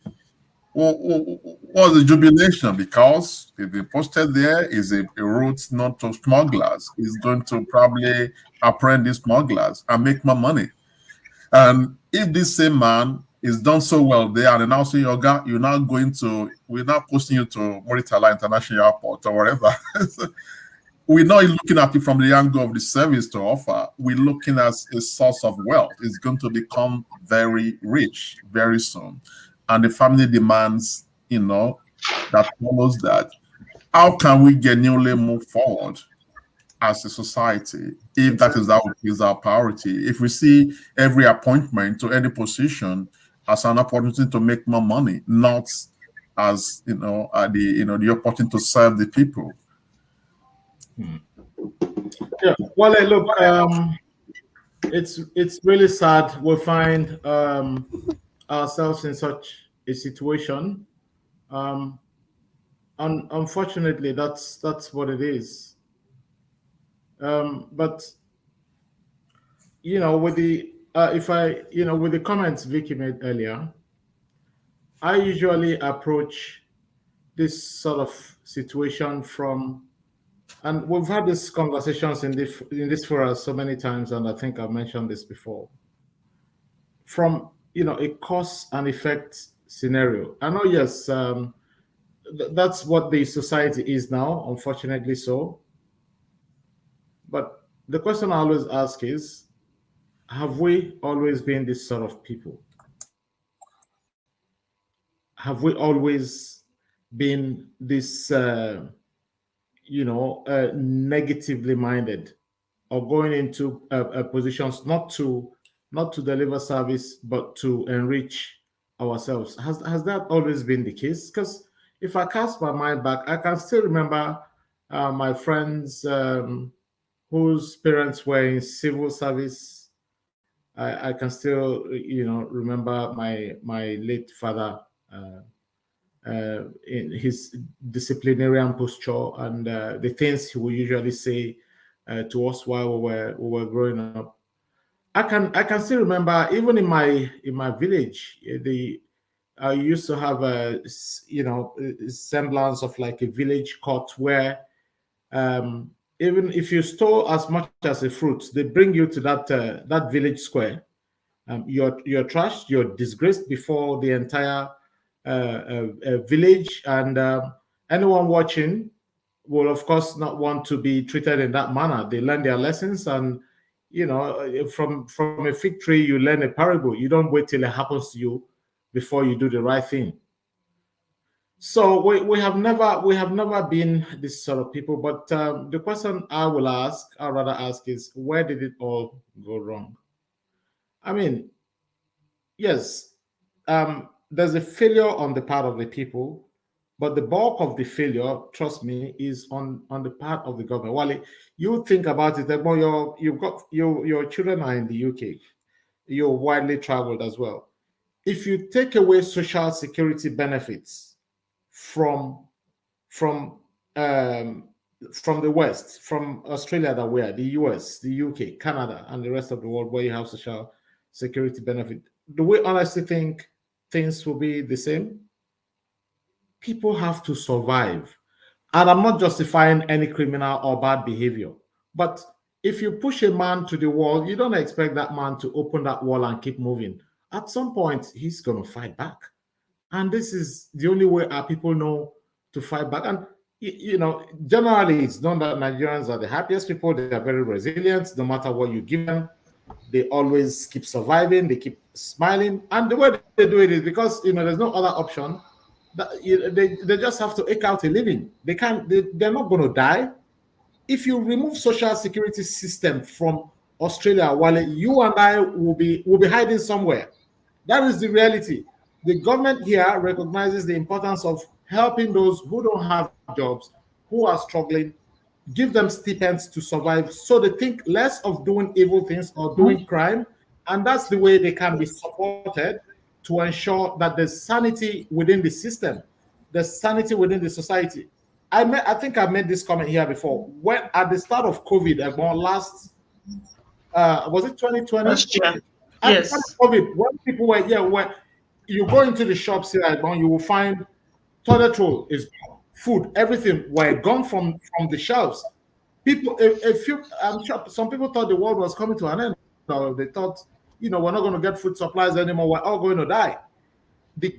What's the jubilation? Because if they posted there is a route not to smugglers. It's going to probably apprehend the smugglers and make more money. And if this same man is done so well there, and now say we're now posting you to Muritala International Airport or whatever. We're not looking at it from the angle of the service to offer. We're looking at a source of wealth. It's going to become very rich very soon. And the family demands, that follows that. How can we genuinely move forward as a society if that is our priority? If we see every appointment to any position as an opportunity to make more money, not as the opportunity to serve the people. Yeah, well, look, it's really sad we find ourselves in such a situation. And unfortunately, that's what it is. But with the with the comments Vicky made earlier, I usually approach this sort of situation from, and we've had these conversations in this forum so many times, and I think I've mentioned this before, from a cause and effect scenario. I know, yes, that's what the society is now, unfortunately so. But the question I always ask is, have we always been this sort of people? Have we always been this, negatively minded, or going into positions not to deliver service, but to enrich ourselves? Has that always been the case? Because if I cast my mind back, I can still remember my friends whose parents were in civil service. I can still, remember my late father in his disciplinarian posture and the things he would usually say to us while we were growing up. I can still remember, even in my village, You used to have a, a semblance of like a village court where even if you stole as much as a fruit, they bring you to that village square. You're trashed, you're disgraced before the entire village, and anyone watching will, of course, not want to be treated in that manner. They learn their lessons, and from a fig tree, you learn a parable. You don't wait till it happens to you before you do the right thing. So we have never been this sort of people. But the question I'd rather ask is, where did it all go wrong? I mean, yes, there's a failure on the part of the people, but the bulk of the failure, trust me, is on the part of the government. Wally, you think about it. Well, your children are in the UK. You're widely traveled as well. If you take away social security benefits from the West, from Australia that we are, the US, the UK, Canada, and the rest of the world where you have social security benefit, do we honestly think things will be the same? People have to survive. And I'm not justifying any criminal or bad behavior, but if you push a man to the wall, you don't expect that man to open that wall and keep moving. At some point, he's going to fight back. And this is the only way our people know to fight back. And, generally, it's known that Nigerians are the happiest people. They are very resilient. No matter what you give them, they always keep surviving. They keep smiling. And the way they do it is because, there's no other option. They just have to eke out a living. They're not going to die. If you remove social security system from Australia, while you and I will be hiding somewhere. That is the reality. The government here recognizes the importance of helping those who don't have jobs, who are struggling, give them stipends to survive, so they think less of doing evil things or doing crime, and that's the way they can be supported to ensure that there's sanity within the system, there's sanity within the society. I think I made this comment here before. When at the start of COVID, last was it 2020? Last year. Yes. COVID, when people were when you go into the shops here, you will find toilet roll is gone, food, everything were gone from the shelves. People, I'm sure some people thought the world was coming to an end. So they thought, we're not going to get food supplies anymore. We're all going to die. The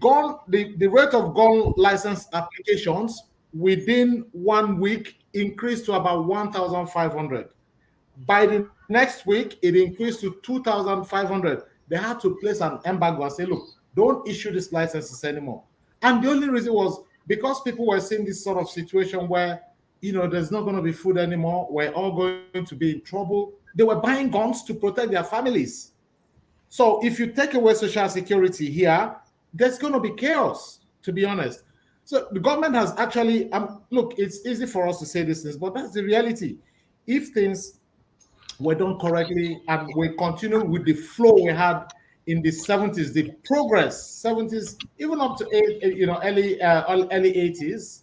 rate of gun license applications within 1 week increased to about 1,500. By the next week, it increased to 2,500. They had to place an embargo and say, look, don't issue these licenses anymore. And the only reason was because people were seeing this sort of situation where, there's not going to be food anymore. We're all going to be in trouble. They were buying guns to protect their families. So if you take away social security here, there's going to be chaos, to be honest. So the government has actually, look, it's easy for us to say these things, but that's the reality. If things were done correctly and we continue with the flow we had in the 70s, the progress, 70s, even up to early 80s,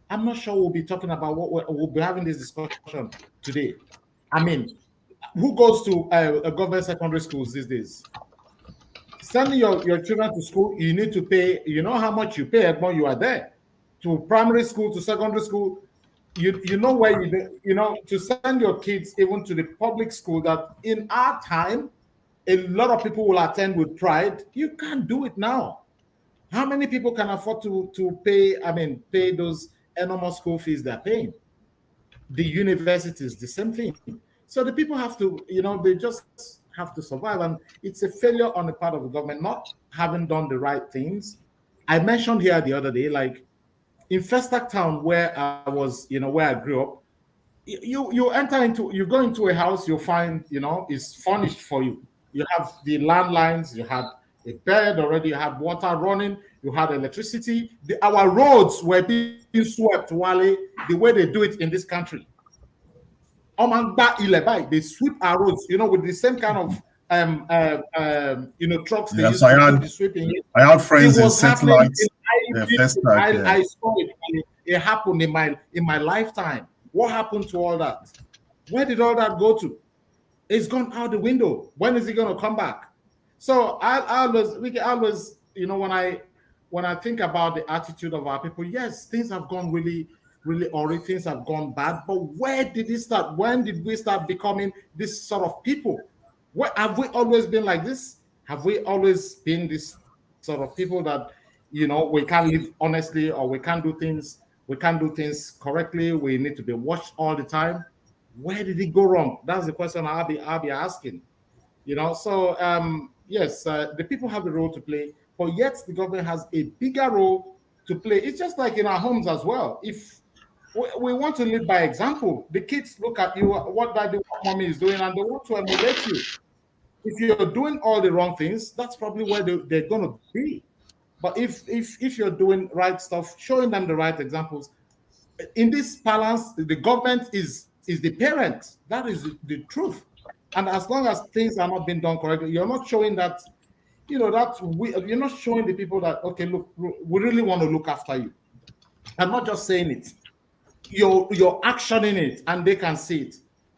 I'm not sure we'll be talking about what we'll be having this discussion today. I mean, who goes to a government secondary schools these days? Sending your children to school, you need to pay, how much you pay when you are there. To primary school, to secondary school, you know where to send your kids even to the public school that in our time, a lot of people will attend with pride. You can't do it now. How many people can afford to pay those enormous school fees they're paying? The universities, the same thing. So the people have to, they just have to survive. And it's a failure on the part of the government not having done the right things. I mentioned here the other day, like in Festac Town, where I was, where I grew up, you go into a house, you'll find, it's furnished for you. You have the landlines, you had a bed already, you had water running, you had electricity. Our roads were being swept, Wale, the way they do it in this country. They sweep our roads, with the same kind of trucks. Yes, I had friends in satellite. I saw it. It happened in my lifetime. What happened to all that? Where did all that go to? It's gone out the window. When is it going to come back? So I always, when when I think about the attitude of our people, yes, things have gone really, really horrid, things have gone bad. But where did it start? When did we start becoming this sort of people? What have we always been like this? Have we always been this sort of people that, you know, we can't live honestly, or we can't do things correctly? We need to be watched all the time. Where did it go wrong? That's the question I'll be asking. You know, so yes, the people have a role to play, but yet the government has a bigger role to play. It's just like in our homes as well. If we want to live by example, the kids look at you, what daddy, what mommy is doing, and they want to emulate you. If you're doing all the wrong things, that's probably where they're going to be. But if you're doing right stuff, showing them the right examples, in this balance, the government is the parent. That is the truth. And as long as things are not being done correctly, you're not showing that, you know, you're not showing the people that, okay, look, we really want to look after you. I'm not just saying it. You're actioning it, and they can see it.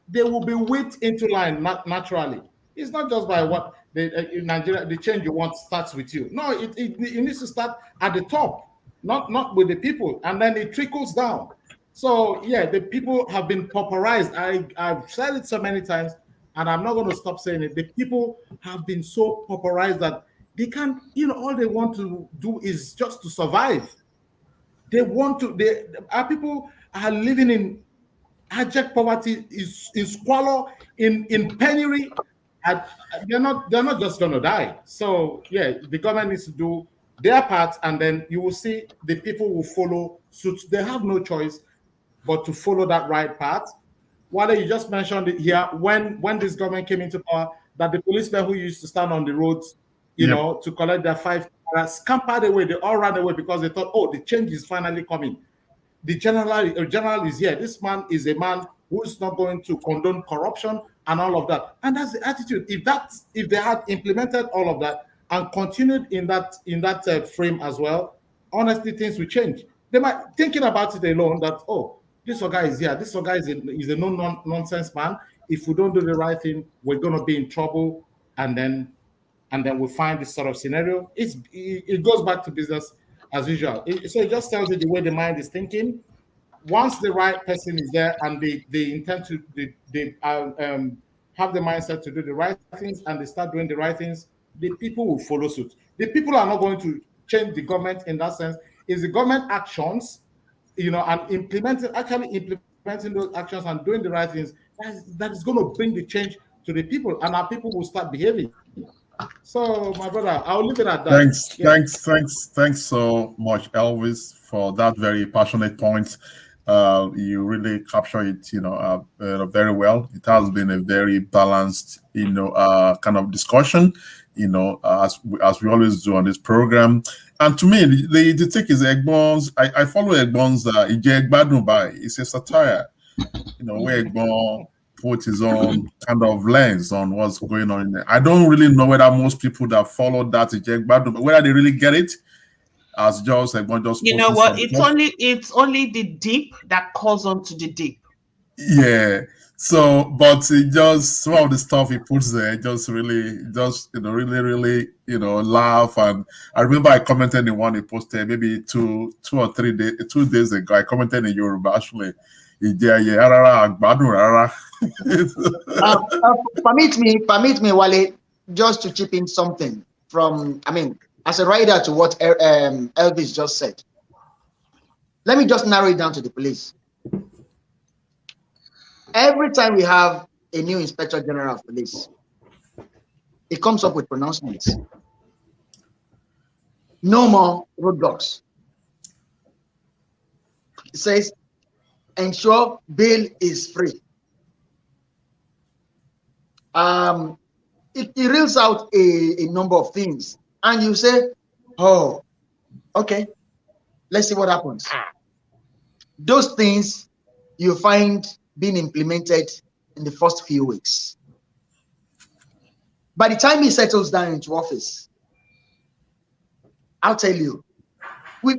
They will be whipped into line naturally. It's not just by what in Nigeria, the change you want starts with you. No, it needs to start at the top, not with the people, and then it trickles down. So yeah, the people have been pauperized. I've said it so many times, and I'm not going to stop saying it. The people have been so pauperized that they can't, you know, all they want to do is just to survive. Our people are living in abject poverty, in squalor, in penury. And they're not just going to die. So yeah, the government needs to do their part, and then you will see the people will follow suit. They have no choice but to follow that right path. Wale, you just mentioned it here, when this government came into power, that the policemen who used to stand on the roads, you know, to collect their 5 scampered away. They all ran away because they thought, oh, the change is finally coming. The general is here. This man is a man who's not going to condone corruption and all of that. And that's the attitude. If they had implemented all of that and continued in that frame as well, honestly, things will change. They might thinking about it alone that, oh, this guy is here. This guy is a no-nonsense man. If we don't do the right thing, we're going to be in trouble. And then we find this sort of scenario. It goes back to business as usual. So it just tells you the way the mind is thinking. Once the right person is there and they intend to, they have the mindset to do the right things, and they start doing the right things, the people will follow suit. The people are not going to change the government in that sense. It's the government actions, you know, and implementing those actions and doing the right things that is going to bring the change to the people, and our people will start behaving. So, my brother, I'll leave it at that. Thanks so much, Elvis, for that very passionate point. You really capture it, you know, very well. It has been a very balanced, you know, kind of discussion, you know, as we always do on this program. And to me, the take is Egbon's. I follow Egbon's it's a satire, you know, where Egbon put his own kind of lens on what's going on in there. I don't really know whether most people that follow that whether they really get it. As just you know what, it's only the deep that calls on to the deep. Yeah. So, but it just some of the stuff he puts there just really, really, you know, laugh. And I remember I commented in one he posted maybe 2 or 3 days, 2 days ago. I commented in Yoruba actually. Permit me, Wale, just to chip in something from, as a rider to what Elvis just said. Let me just narrow it down to the police. Every time we have a new Inspector General of Police, it comes up with pronouncements. No more roadblocks. It says, ensure bail is free. It reels out a number of things, and you say, oh, okay, let's see what happens. Those things you find being implemented in the first few weeks. By the time he settles down into office, I'll tell you, with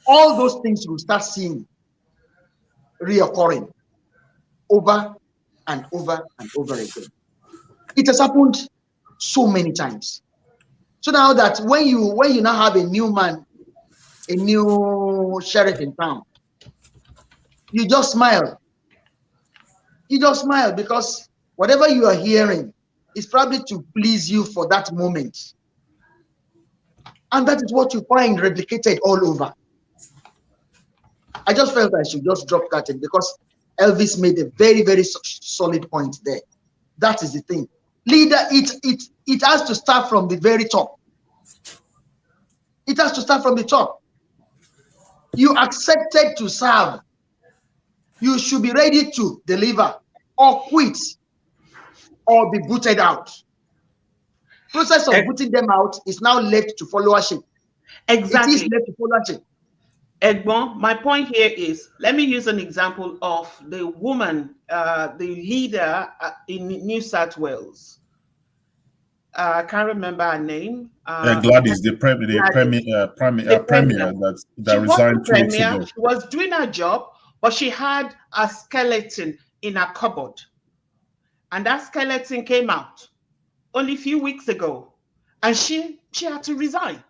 all those things you will start seeing reoccurring over and over and over again. It has happened so many times. So now that when you now have a new man, a new sheriff in town, you just smile. You just smile because whatever you are hearing is probably to please you for that moment. And that is what you find replicated all over. I just felt I should just drop that in because Elvis made a very, very solid point there. That is the thing. Leader, it has to start from the very top. It has to start from the top. You accepted to serve. You should be ready to deliver or quit or be booted out. Process of booting them out is now left to followership. Exactly. It is left to followership. Egbon, my point here is, let me use an example of the woman, the leader in New South Wales. I can't remember her name. Gladys, the premier that resigned 2 weeks ago. She was doing her job, but she had a skeleton in her cupboard. And that skeleton came out only a few weeks ago. And she had to resign.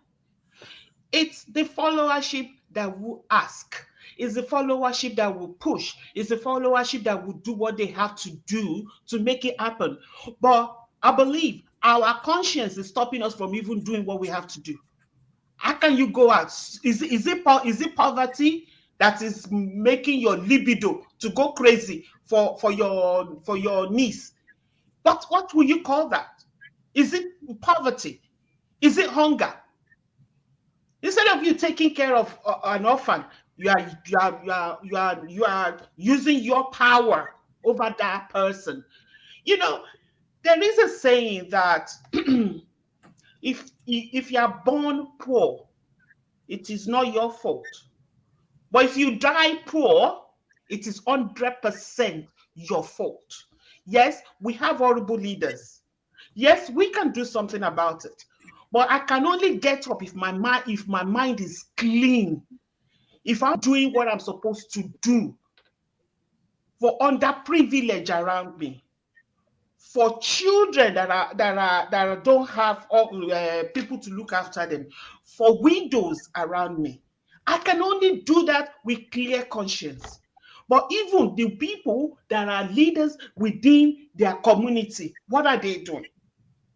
It's the followership that will ask. It's the followership that will push. It's the followership that will do what they have to do to make it happen. But I believe our conscience is stopping us from even doing what we have to do. How can you go out? Is it poverty that is making your libido to go crazy for your niece? But what will you call that? Is it poverty? Is it hunger? Instead of you taking care of an orphan, you are using your power over that person. You know, there is a saying that if you are born poor, it is not your fault. But if you die poor, it is 100% your fault. Yes, we have horrible leaders. Yes, we can do something about it. But I can only get up if my mind is clean, if I'm doing what I'm supposed to do for underprivileged around me, for children that don't have people to look after them, for widows around me. I can only do that with clear conscience. But even the people that are leaders within their community, what are they doing?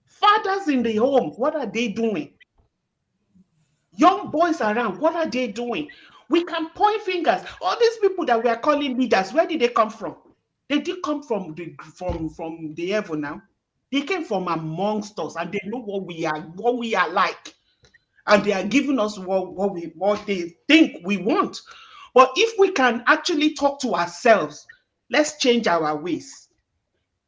Fathers in the home, what are they doing? Young boys around, what are they doing? We can point fingers. All these people that we are calling leaders, where did they come from? They did come from the heaven now. They came from amongst us, and they know what we are like. And they are giving us what they think we want. But if we can actually talk to ourselves, let's change our ways.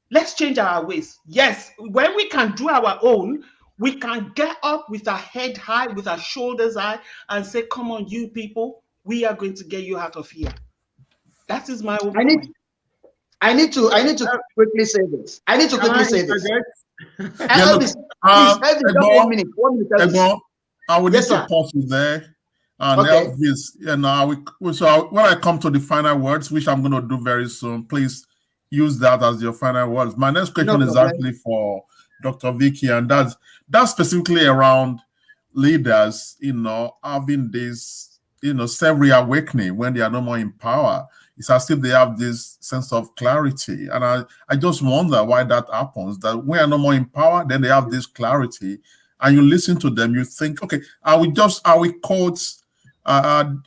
Let's change our ways. Yes, when we can do our own, we can get up with our head high, with our shoulders high, and say, come on, you people, we are going to get you out of here. That is my opinion. I need to quickly say this. I need to quickly say this. Elvis, I will need to pause you there. And okay. Elvis, so when I come to the final words, which I'm going to do very soon, please use that as your final words. My next question is actually for Dr. Vicky, and that's specifically around leaders, having this, self-reawakening when they are no more in power. It's as if they have this sense of clarity. And I just wonder why that happens, that when they are no more in power, then they have this clarity. And you listen to them, you think, okay, I will quote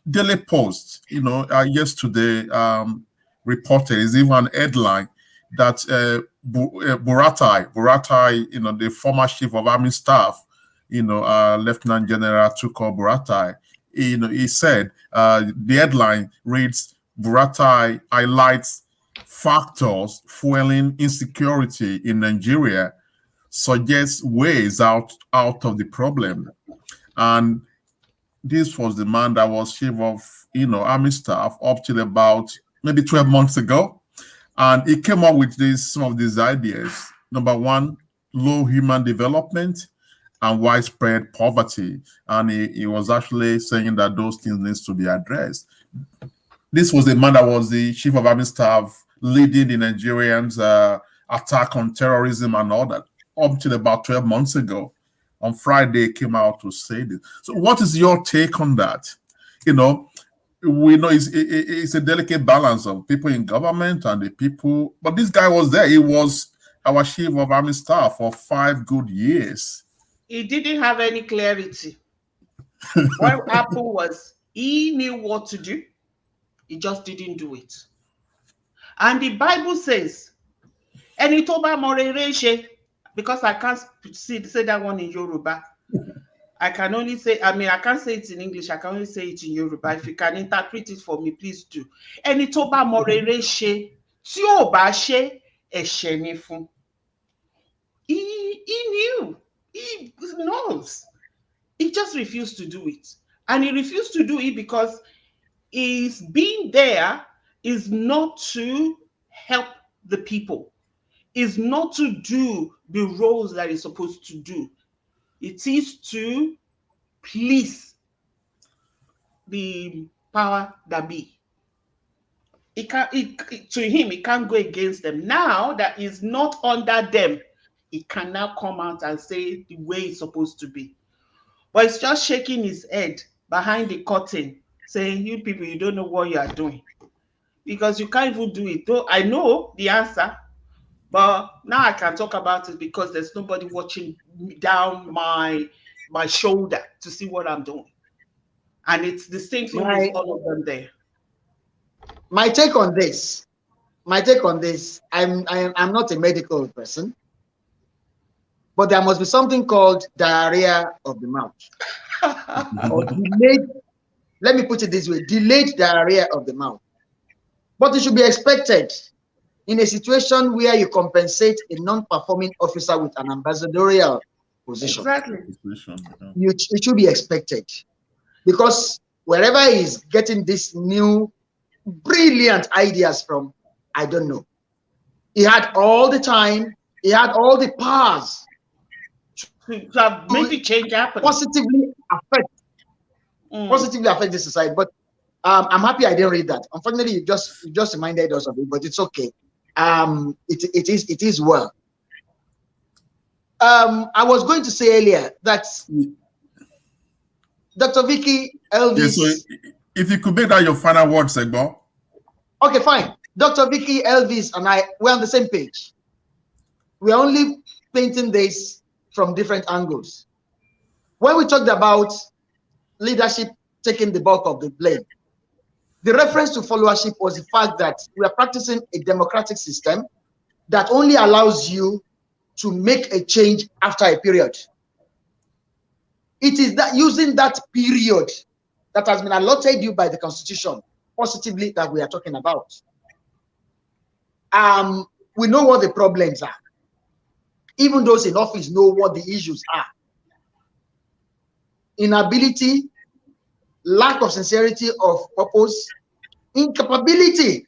Daily Post, yesterday reported, is even an headline that Buratai, the former chief of army staff, Lieutenant General Tukur Buratai, he said, the headline reads, Buratai highlights factors fueling insecurity in Nigeria, suggests ways out of the problem. And this was the man that was chief of, army staff up till about maybe 12 months ago. And he came up with some of these ideas. Number one, low human development and widespread poverty. And he was actually saying that those things need to be addressed. This was the man that was the chief of army staff leading the Nigerians' attack on terrorism and all that up till about 12 months ago. on Friday came out to say this. So what is your take on that? You know, we know it's a delicate balance of people in government and the people, but this guy was there. He was our chief of army staff for 5 good years. He didn't have any clarity. What happened was he knew what to do. He just didn't do it. And the Bible says, "Ẹni tó bá mọ rere ṣe," because I can't say that one in Yoruba. I can only say, I can't say it in English. I can only say it in Yoruba. If you can interpret it for me, please do. Ẹni tó bá mọ rere ṣe, tí ò bá ṣe, ẹ̀ṣẹ̀ ni fún. He knew. He knows. He just refused to do it. And he refused to do it because his being there is not to help the people. Is not to do the roles that he's supposed to do. It is to please the power that be. To him, he can't go against them. Now that he's not under them, he can now come out and say the way it's supposed to be. But he's just shaking his head behind the curtain, saying, "You people, you don't know what you are doing. Because you can't even do it." Though I know the answer, but now I can talk about it because there's nobody watching down my shoulder to see what I'm doing. And it's the same thing with all of them there. My take on this, I'm not a medical person, but there must be something called diarrhea of the mouth. Or delayed, let me put it this way, delayed diarrhea of the mouth. But it should be expected in a situation where you compensate a non-performing officer with an ambassadorial position. Exactly. It should be expected. Because wherever he's getting this new brilliant ideas from, I don't know. He had all the time, he had all the powers to have maybe change happen. Positively affect the society. But I'm happy I didn't read that. Unfortunately, you just reminded us of it, but it's okay. It is well. I was going to say earlier that Dr. Vicky Elvis. Yes, so if you could make that your final word, Segbo. Okay, fine. Dr. Vicky Elvis and I, we're on the same page. We're only painting this from different angles. When we talked about leadership taking the bulk of the blame, the reference to followership was the fact that we are practicing a democratic system that only allows you to make a change after a period. It is that using that period that has been allotted you by the Constitution positively that we are talking about. We know what the problems are. Even those in office know what the issues are. Inability, lack of sincerity of purpose, incapability,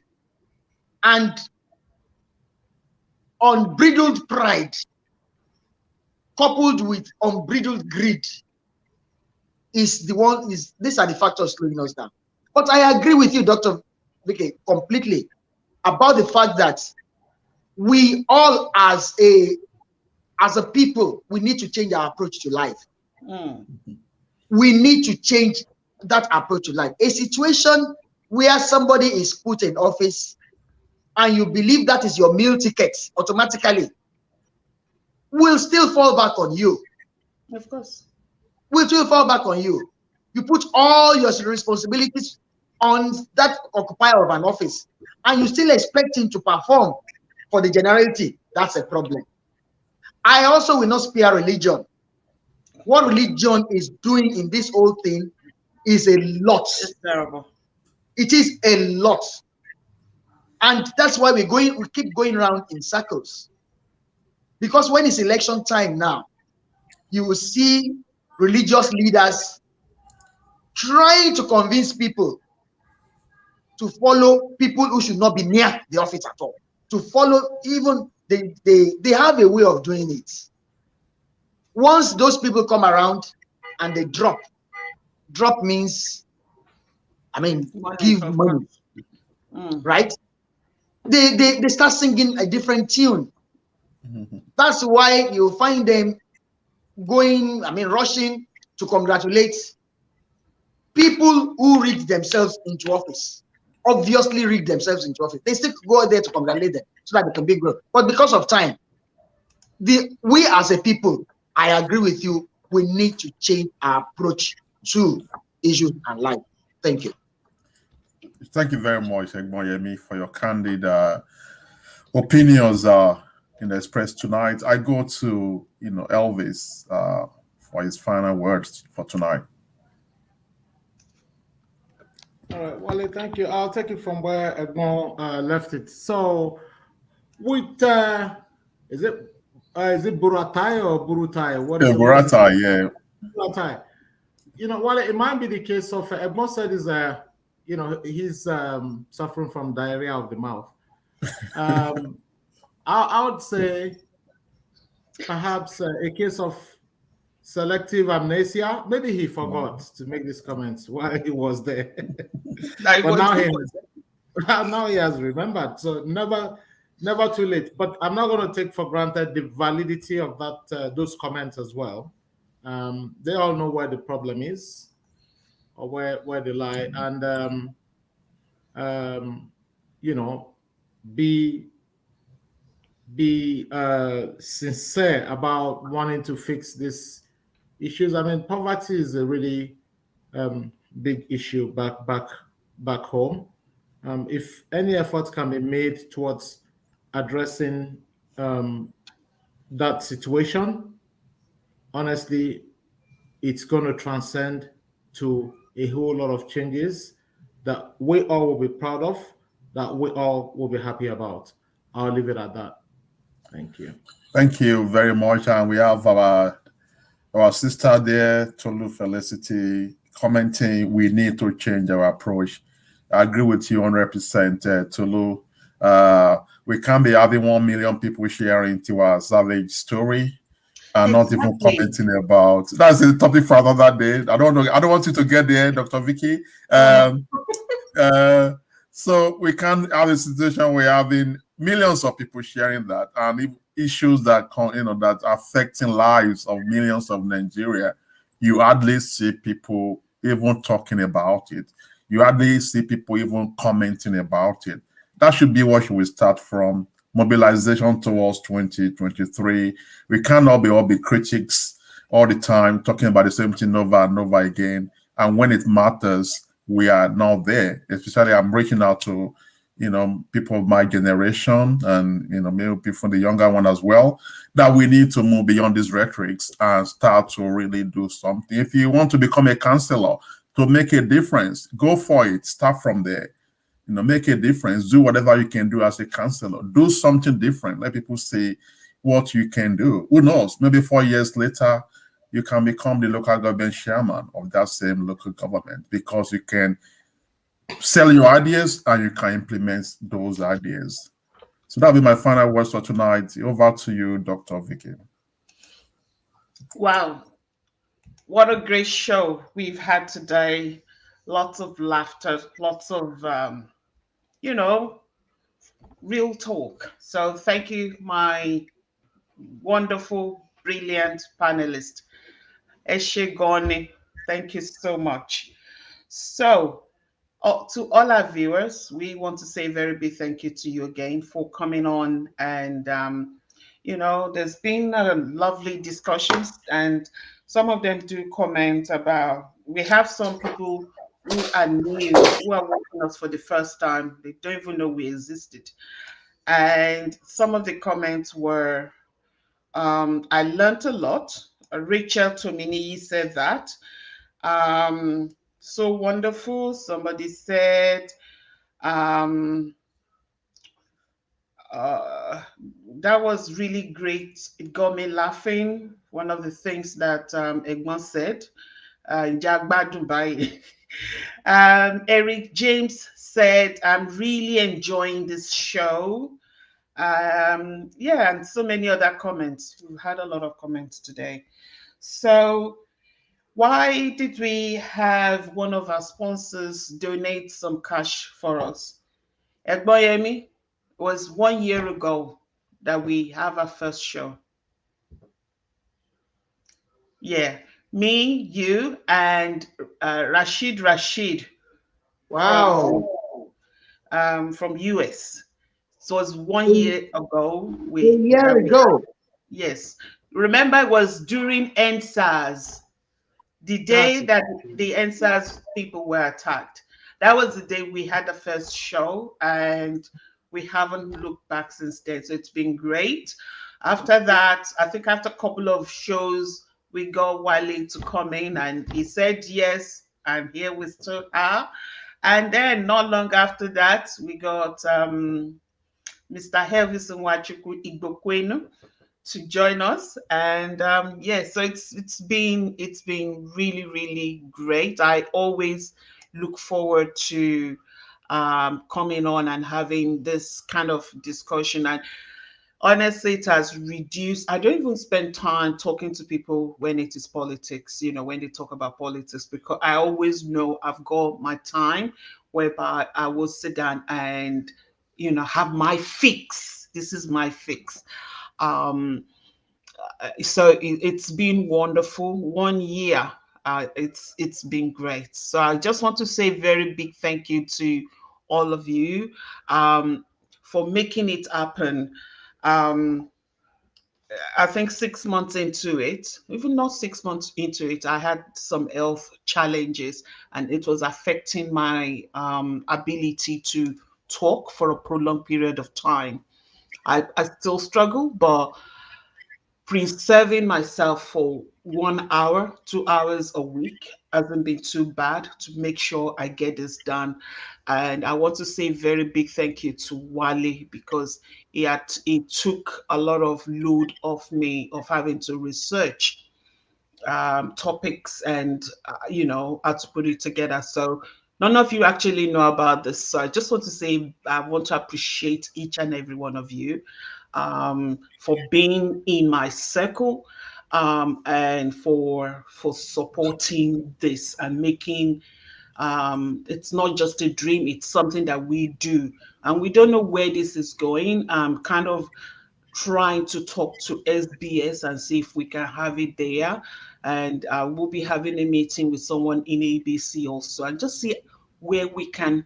and unbridled pride, coupled with unbridled greed, these are the factors slowing us down. But I agree with you, Dr. Vicky, completely about the fact that we all as a people, we need to change our approach to life. We need to change that approach to life. A situation where somebody is put in office and you believe that is your meal ticket automatically will still fall back on you. Of course. Will still fall back on you. You put all your responsibilities on that occupier of an office and you still expect him to perform for the generality. That's a problem. I also will not spare religion. What religion is doing in this whole thing is a lot. It's terrible. It is a lot. And that's why we keep going around in circles. Because when it's election time now, you will see religious leaders trying to convince people to follow people who should not be near the office at all. To follow, even they have a way of doing it. Once those people come around and they drop means, give money, right? They start singing a different tune. That's why you find them rushing to congratulate people who rigged themselves into office. Obviously rigged themselves into office. They still go there to congratulate them so that they can be growth. But because of time, we as a people, I agree with you, we need to change our approach to issues and life. Thank you. Thank you very much, Egmoyemi, for your candid opinions expressed tonight. I go to Elvis for his final words for tonight. All right, Wale, thank you. I'll take it from where Egmon left it. So, with is it Buratai or Burutai? What is Buratai, yeah. Buratai. While it might be the case of Egmon said is he's suffering from diarrhea of the mouth. I would say perhaps a case of selective amnesia. Maybe he forgot to make these comments while he was there. But now he has remembered. So never too late. But I'm not going to take for granted the validity of those comments as well. They all know where the problem is or where they lie, and be sincere about wanting to fix these issues. I mean, poverty is a really big issue back home. If any effort can be made towards addressing that situation, honestly, it's going to transcend to a whole lot of changes that we all will be proud of, that we all will be happy about. I'll leave it at that. Thank you. Thank you very much. And we have our sister there, Tolu Felicity, commenting, we need to change our approach. I agree with you 100%, Tolu. We can't be having 1 million people sharing to our savage story and not even commenting about. That's a topic for another day. I don't know. I don't want you to get there, Dr. Vicky. So we can't have a situation where having millions of people sharing that, and issues that that are affecting lives of millions of Nigeria, you hardly see people even talking about it. You hardly see people even commenting about it. That should be what we start from. Mobilization towards 2023. We cannot all be critics all the time, talking about the same thing over and over again. And when it matters, we are not there. Especially, I'm reaching out to people of my generation and maybe people from the younger one as well, that we need to move beyond these rhetorics and start to really do something. If you want to become a counselor to make a difference, go for it. Start from there. Make a difference. Do whatever you can do as a counselor. Do something different. Let people see what you can do. Who knows? Maybe 4 years later, you can become the local government chairman of that same local government, because you can sell your ideas and you can implement those ideas. So that'll be my final words for tonight. Over to you, Dr. Vicky. Wow. What a great show we've had today. Lots of laughter, lots of, real talk. So thank you, my wonderful, brilliant panelist. Eshe Ghani, thank you so much. So, to all our viewers, we want to say a very big thank you to you again for coming on. And, there's been lovely discussions, and some of them do comment about, we have some people who are new, who are watching us for the first time. They don't even know we existed. And some of the comments were, I learned a lot. Rachel Tomini said that. So wonderful. Somebody said, that was really great. It got me laughing. One of the things that Egmont said, Jagba Dubai. Eric James said, I'm really enjoying this show. And so many other comments. We've had a lot of comments today. So why did we have one of our sponsors donate some cash for us? Egboyemi, it was 1 year ago that we have our first show. Yeah, me, you, and Rashid. Wow. From US. So it was 1 year ago. A year ago. Yes. Remember, it was during NSAS, the day That's that the NSAS people were attacked. That was the day we had the first show, and we haven't looked back since then. So it's been great. After that, I think after a couple of shows, we got Wale to come in, and he said yes, and here we still are. And then not long after that, we got Mr. Helvis Nwachukwu Igbokwenu to join us. And so it's been really great. I always look forward to coming on and having this kind of discussion. And honestly, it has reduced. I don't even spend time talking to people when it is politics, when they talk about politics, because I always know I've got my time whereby I will sit down and, have my fix. This is my fix. Um, so it's been wonderful. 1 year. It's been great. So I just want to say very big thank you to all of you for making it happen. Um, I think 6 months into it, even not 6 months into it, I had some health challenges, and it was affecting my ability to talk for a prolonged period of time. I still struggle, but preserving myself for 1 hour, 2 hours a week hasn't been too bad to make sure I get this done. And I want to say very big thank you to Wale, because he took a lot of load off me of having to research topics and how to put it together. So none of you actually know about this. So I just want to say I want to appreciate each and every one of you for being in my circle, and for supporting this and making it's not just a dream, it's something that we do, and we don't know where this is going. I'm kind of trying to talk to SBS and see if we can have it there, and we'll be having a meeting with someone in ABC also, and just see where we can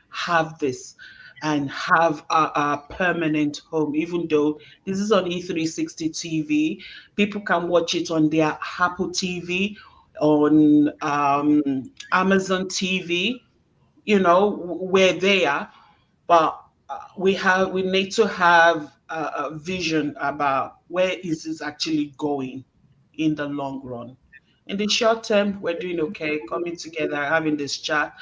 have this and have a permanent home. Even though this is on E360 TV, people can watch it on their Apple TV, on Amazon TV, where they are. But we need to have a vision about where is this actually going in the long run. In the short term, we're doing okay, coming together, having this chat,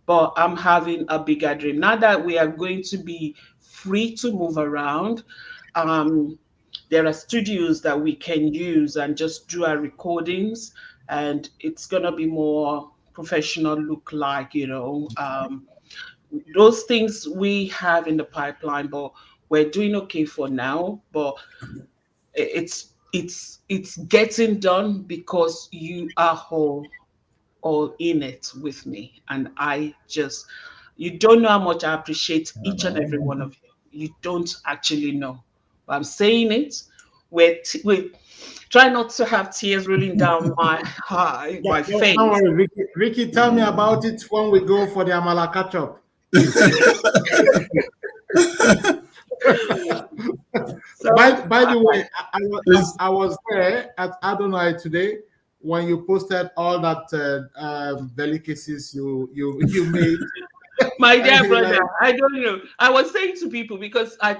but I'm having a bigger dream. Now that we are going to be free to move around, um, there are studios that we can use and just do our recordings, and it's going to be more professional look like, those things we have in the pipeline, but we're doing okay for now. But it's getting done because you are all in it with me. And you don't know how much I appreciate each and every one of you. You don't actually know. But I'm saying it. We try not to have tears rolling down my face. Don't worry, Ricky. Ricky, tell me about it when we go for the Amala catch up. So, by the way, I was there at Adonai today when you posted all that delicacies you made. My dear brother, I don't know. I was saying to people, because I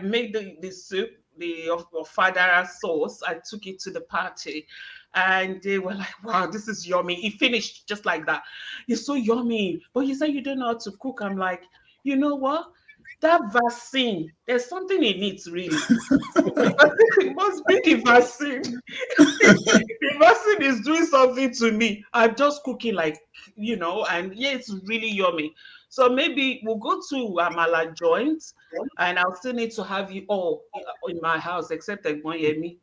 made the soup, the fadara sauce. I took it to the party, and they were like, "Wow, this is yummy." It finished just like that. It's so yummy. But you say you don't know how to cook. I'm like, you know what? That vaccine, there's something in it, really. It must be the vaccine. The vaccine is doing something to me. I'm just cooking and it's really yummy. So maybe we'll go to Amala joint, and I'll still need to have you all in my house, except Egbon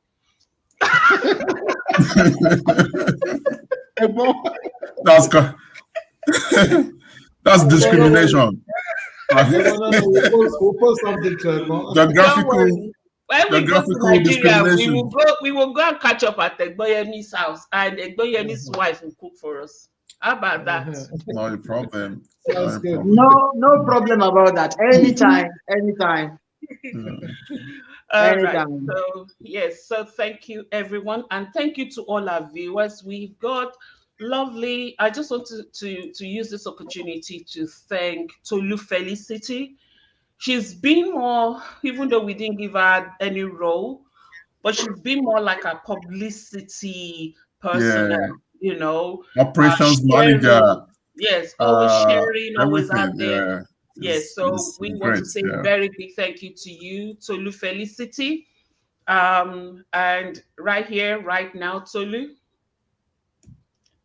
That's good. That's discrimination. We'll post something to Geographical When we go to Nigeria, we will go and catch up at Egboyemi's house, and Egboyemi's wife will cook for us. How about that? No problem. No problem about that. Anytime. All right. So yes. So thank you, everyone, and thank you to all our viewers. We've got lovely. I just want to use this opportunity to thank Tolu Felicity. She's been more, even though we didn't give her any role, but she's been more like a publicity person. You know, operations manager. Yes, always sharing, always out there. Yeah. Yes, so we want to say a very big thank you to you, Tolu Felicity. And right here, right now, Tolu.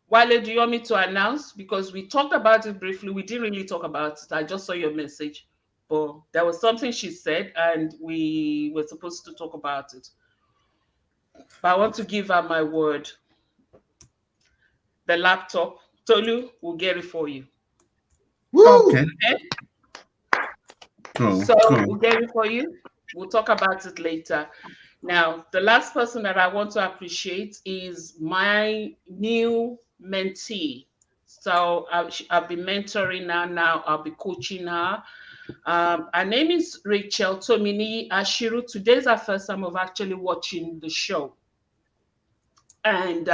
Wale, do you want me to announce? Because we talked about it briefly. We didn't really talk about it. I just saw your message. But there was something she said, and we were supposed to talk about it. But I want to give her my word. The laptop, Tolu will get it for you. Okay. Cool. So we'll get it for you. We'll talk about it later. Now, the last person that I want to appreciate is my new mentee. So I've been mentoring her now. I'll be coaching her. Her name is Rachel Tomini Ashiru. Today's our first time of actually watching the show. And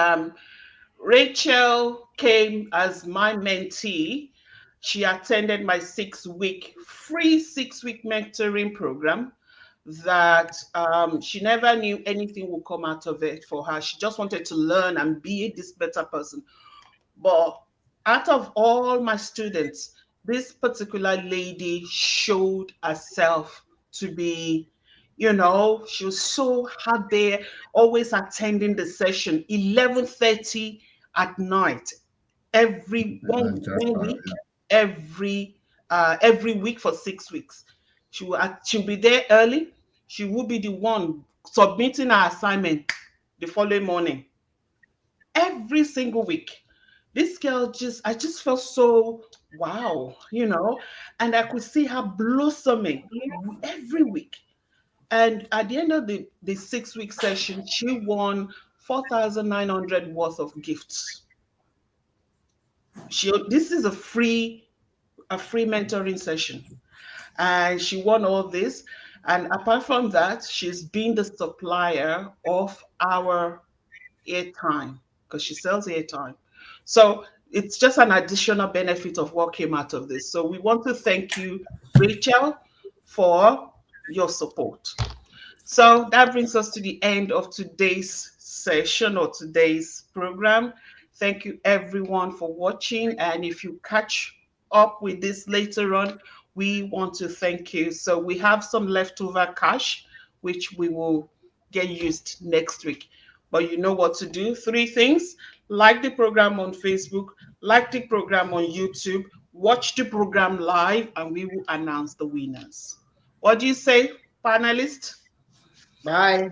Rachel came as my mentee. She attended my free 6-week mentoring program that she never knew anything would come out of it for her. She just wanted to learn and be this better person. But out of all my students, this particular lady showed herself to be, you know, she was so out there, always attending the session, 11:30 at night, every week, every week for 6 weeks. She'll be there early. She will be the one submitting her assignment the following morning. Every single week. This girl I just felt so wow, you know, and I could see her blossoming every week. And at the end of the 6-week session, she won 4,900 worth of gifts. This is a free mentoring session, and she won all this. And apart from that, she's been the supplier of our airtime because she sells airtime. So it's just an additional benefit of what came out of this. So we want to thank you, Rachel, for your support. So that brings us to the end of today's session or today's program. Thank you, everyone, for watching. And if you catch up with this later on, we want to thank you. So we have some leftover cash, which we will get used next week. But you know what to do. 3 things. Like the program on Facebook, like the program on YouTube, watch the program live, and we will announce the winners. What do you say, panelists? Bye.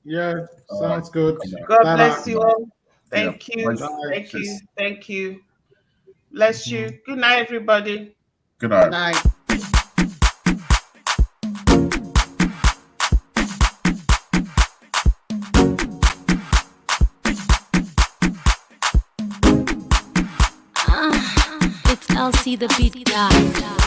Yeah, sounds good. God bless you all. Thank you. Thank you. Thank you. Bless you. Good night, everybody. Good night. Good night. It's LC the beat guy.